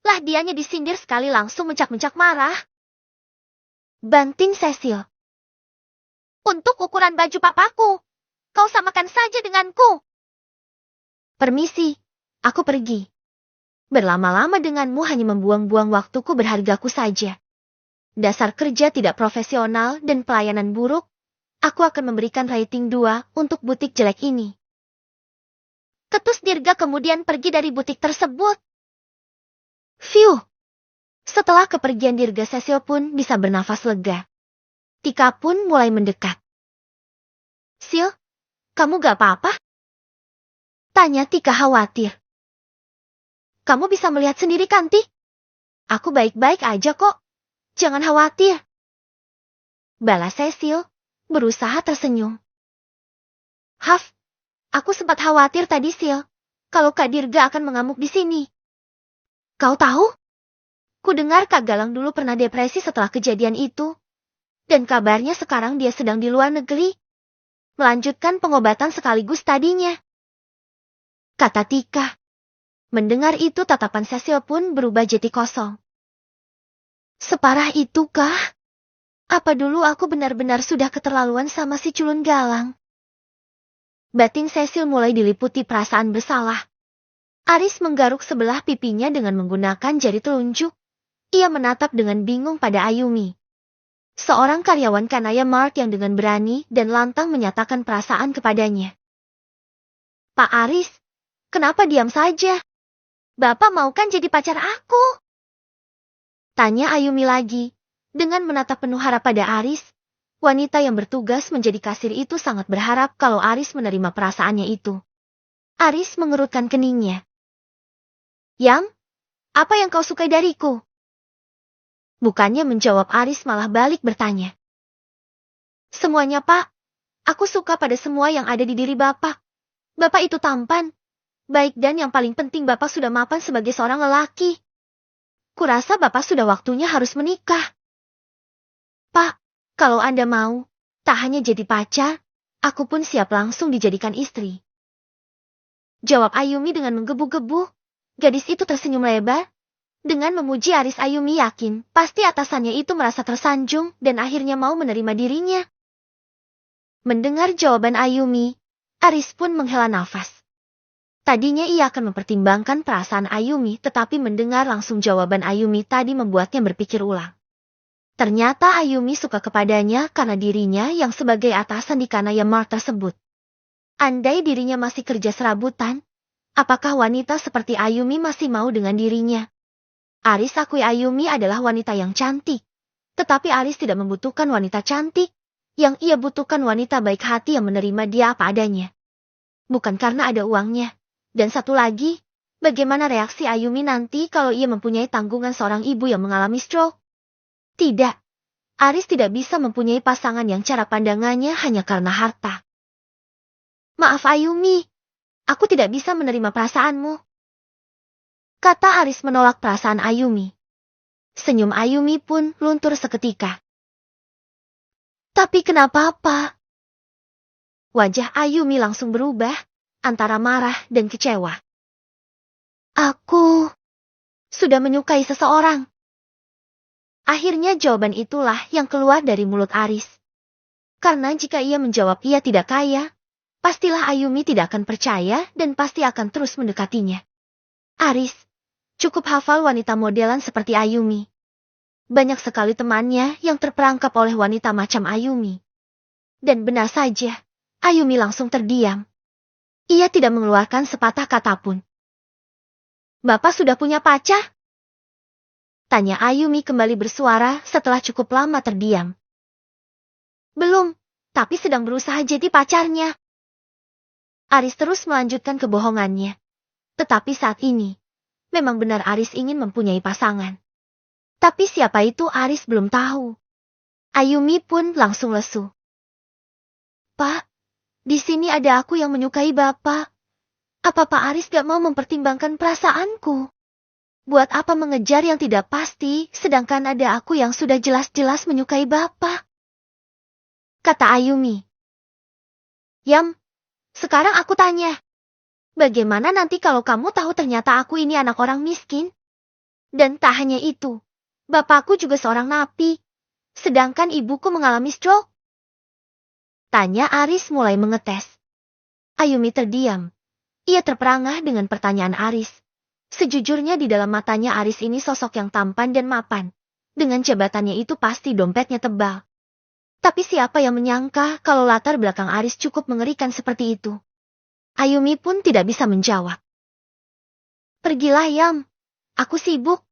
Lah dianya disindir sekali langsung mencak-mencak marah. Banting Cecil. Untuk ukuran baju papaku, kau samakan saja denganku. Permisi, aku pergi. Berlama-lama denganmu hanya membuang-buang waktuku berhargaku saja. Dasar kerja tidak profesional dan pelayanan buruk, aku akan memberikan rating 2 untuk butik jelek ini. Ketus Dirga kemudian pergi dari butik tersebut. Phew! Setelah kepergian Dirga, Cecil pun bisa bernafas lega. Tika pun mulai mendekat. Sil, kamu gak apa-apa? Tanya Tika khawatir. Kamu bisa melihat sendiri kan, Ti? Aku baik-baik aja kok. Jangan khawatir. Balas Cecil, berusaha tersenyum. Haf, aku sempat khawatir tadi, Sil, kalau Kak Dirga akan mengamuk di sini. Kau tahu? Ku dengar Kak Galang dulu pernah depresi setelah kejadian itu. Dan kabarnya sekarang dia sedang di luar negeri. Melanjutkan pengobatan sekaligus tadinya. Kata Tika. Mendengar itu tatapan Cecil pun berubah jadi kosong. Separah itu kah? Apa dulu aku benar-benar sudah keterlaluan sama si culun galang? Batin Cecil mulai diliputi perasaan bersalah. Aris menggaruk sebelah pipinya dengan menggunakan jari telunjuk. Ia menatap dengan bingung pada Ayumi. Seorang karyawan Kanaya Mart yang dengan berani dan lantang menyatakan perasaan kepadanya. Pak Aris, kenapa diam saja? Bapak mau kan jadi pacar aku? Tanya Ayumi lagi, dengan menatap penuh harap pada Aris. Wanita yang bertugas menjadi kasir itu sangat berharap kalau Aris menerima perasaannya itu. Aris mengerutkan keningnya. Yam, apa yang kau sukai dariku? Bukannya menjawab, Aris malah balik bertanya. Semuanya, Pak. Aku suka pada semua yang ada di diri Bapak. Bapak itu tampan, baik, dan yang paling penting Bapak sudah mapan sebagai seorang lelaki. Kurasa Bapak sudah waktunya harus menikah. Pak, kalau Anda mau, tak hanya jadi pacar, aku pun siap langsung dijadikan istri. Jawab Ayumi dengan menggebu-gebu. Gadis itu tersenyum lebar. Dengan memuji Aris, Ayumi yakin pasti atasannya itu merasa tersanjung dan akhirnya mau menerima dirinya. Mendengar jawaban Ayumi, Aris pun menghela nafas. Tadinya ia akan mempertimbangkan perasaan Ayumi, tetapi mendengar langsung jawaban Ayumi tadi membuatnya berpikir ulang. Ternyata Ayumi suka kepadanya karena dirinya yang sebagai atasan di Kanaya Mart tersebut. Andai dirinya masih kerja serabutan, apakah wanita seperti Ayumi masih mau dengan dirinya? Aris akui Ayumi adalah wanita yang cantik. Tetapi Aris tidak membutuhkan wanita cantik. Yang ia butuhkan wanita baik hati yang menerima dia apa adanya. Bukan karena ada uangnya. Dan satu lagi, bagaimana reaksi Ayumi nanti kalau ia mempunyai tanggungan seorang ibu yang mengalami stroke? Tidak. Aris tidak bisa mempunyai pasangan yang cara pandangannya hanya karena harta. Maaf Ayumi, aku tidak bisa menerima perasaanmu. Kata Aris menolak perasaan Ayumi. Senyum Ayumi pun luntur seketika. Tapi kenapa, Pak? Wajah Ayumi langsung berubah, antara marah dan kecewa. Aku sudah menyukai seseorang. Akhirnya jawaban itulah yang keluar dari mulut Aris. Karena jika ia menjawab ia tidak kaya, pastilah Ayumi tidak akan percaya dan pasti akan terus mendekatinya. Aris cukup hafal wanita modelan seperti Ayumi. Banyak sekali temannya yang terperangkap oleh wanita macam Ayumi. Dan benar saja, Ayumi langsung terdiam. Ia tidak mengeluarkan sepatah kata pun. Bapak sudah punya pacar? Tanya Ayumi kembali bersuara setelah cukup lama terdiam. Belum, tapi sedang berusaha jadi pacarnya. Aris terus melanjutkan kebohongannya. Tetapi saat ini, memang benar Aris ingin mempunyai pasangan. Tapi siapa itu Aris belum tahu. Ayumi pun langsung lesu. Pak, di sini ada aku yang menyukai Bapak. Apa Pak Aris gak mau mempertimbangkan perasaanku? Buat apa mengejar yang tidak pasti, sedangkan ada aku yang sudah jelas-jelas menyukai Bapak? Kata Ayumi. Yam, sekarang aku tanya. Bagaimana nanti kalau kamu tahu ternyata aku ini anak orang miskin? Dan tak hanya itu, bapakku juga seorang napi, sedangkan ibuku mengalami stroke. Tanya Aris mulai mengetes. Ayumi terdiam. Ia terperangah dengan pertanyaan Aris. Sejujurnya di dalam matanya Aris ini sosok yang tampan dan mapan. Dengan jabatannya itu pasti dompetnya tebal. Tapi siapa yang menyangka kalau latar belakang Aris cukup mengerikan seperti itu? Ayumi pun tidak bisa menjawab. Pergilah Yam, aku sibuk.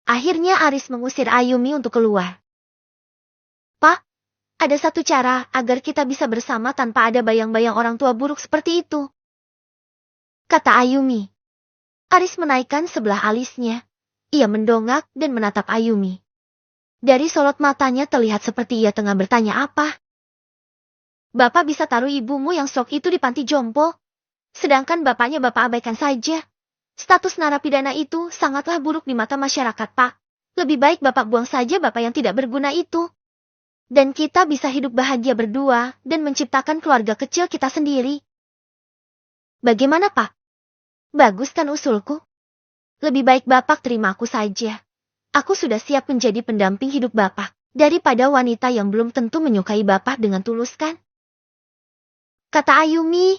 Akhirnya Aris mengusir Ayumi untuk keluar. Pak, ada satu cara agar kita bisa bersama tanpa ada bayang-bayang orang tua buruk seperti itu. Kata Ayumi. Aris menaikkan sebelah alisnya. Ia mendongak dan menatap Ayumi. Dari sorot matanya terlihat seperti ia tengah bertanya apa. Bapak bisa taruh ibumu yang stroke itu di panti jompo. Sedangkan bapaknya Bapak abaikan saja. Status narapidana itu sangatlah buruk di mata masyarakat, Pak. Lebih baik Bapak buang saja Bapak yang tidak berguna itu. Dan kita bisa hidup bahagia berdua dan menciptakan keluarga kecil kita sendiri. Bagaimana, Pak? Bagus kan usulku? Lebih baik Bapak terima aku saja. Aku sudah siap menjadi pendamping hidup Bapak. daripada wanita yang belum tentu menyukai Bapak dengan tulus, kan? Kata Ayumi.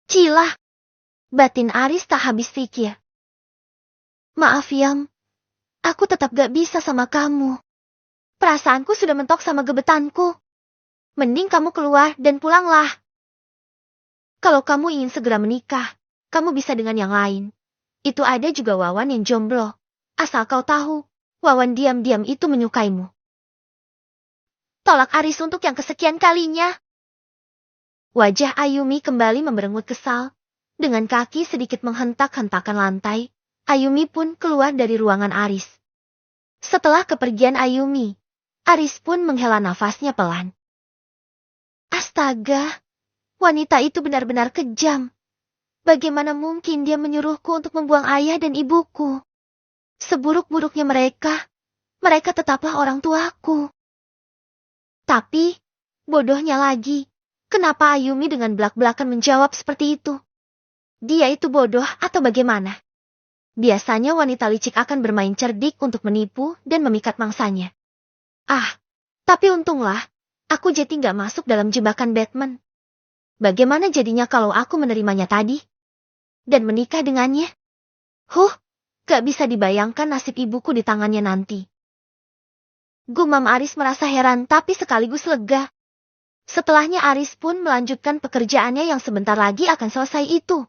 Cilah. Batin Aris tak habis pikir. Maaf Yam, aku tetap gak bisa sama kamu. Perasaanku sudah mentok sama gebetanku. Mending kamu keluar dan pulanglah. Kalau kamu ingin segera menikah, kamu bisa dengan yang lain. Itu ada juga Wawan yang jomblo. Asal kau tahu, Wawan diam-diam itu menyukaimu. Tolak Aris untuk yang kesekian kalinya. Wajah Ayumi kembali memberengut kesal. Dengan kaki sedikit menghentak-hentakan lantai, Ayumi pun keluar dari ruangan Aris. Setelah kepergian Ayumi, Aris pun menghela nafasnya pelan. Astaga, wanita itu benar-benar kejam. Bagaimana mungkin dia menyuruhku untuk membuang ayah dan ibuku? Seburuk-buruknya mereka tetaplah orang tuaku. Tapi, bodohnya lagi, kenapa Ayumi dengan belak-belakan menjawab seperti itu? Dia itu bodoh atau bagaimana? Biasanya wanita licik akan bermain cerdik untuk menipu dan memikat mangsanya. Tapi untunglah, aku jadi gak masuk dalam jebakan Batman. Bagaimana jadinya kalau aku menerimanya tadi? Dan menikah dengannya? Gak bisa dibayangkan nasib ibuku di tangannya nanti. Gumam Aris merasa heran tapi sekaligus lega. Setelahnya Aris pun melanjutkan pekerjaannya yang sebentar lagi akan selesai itu.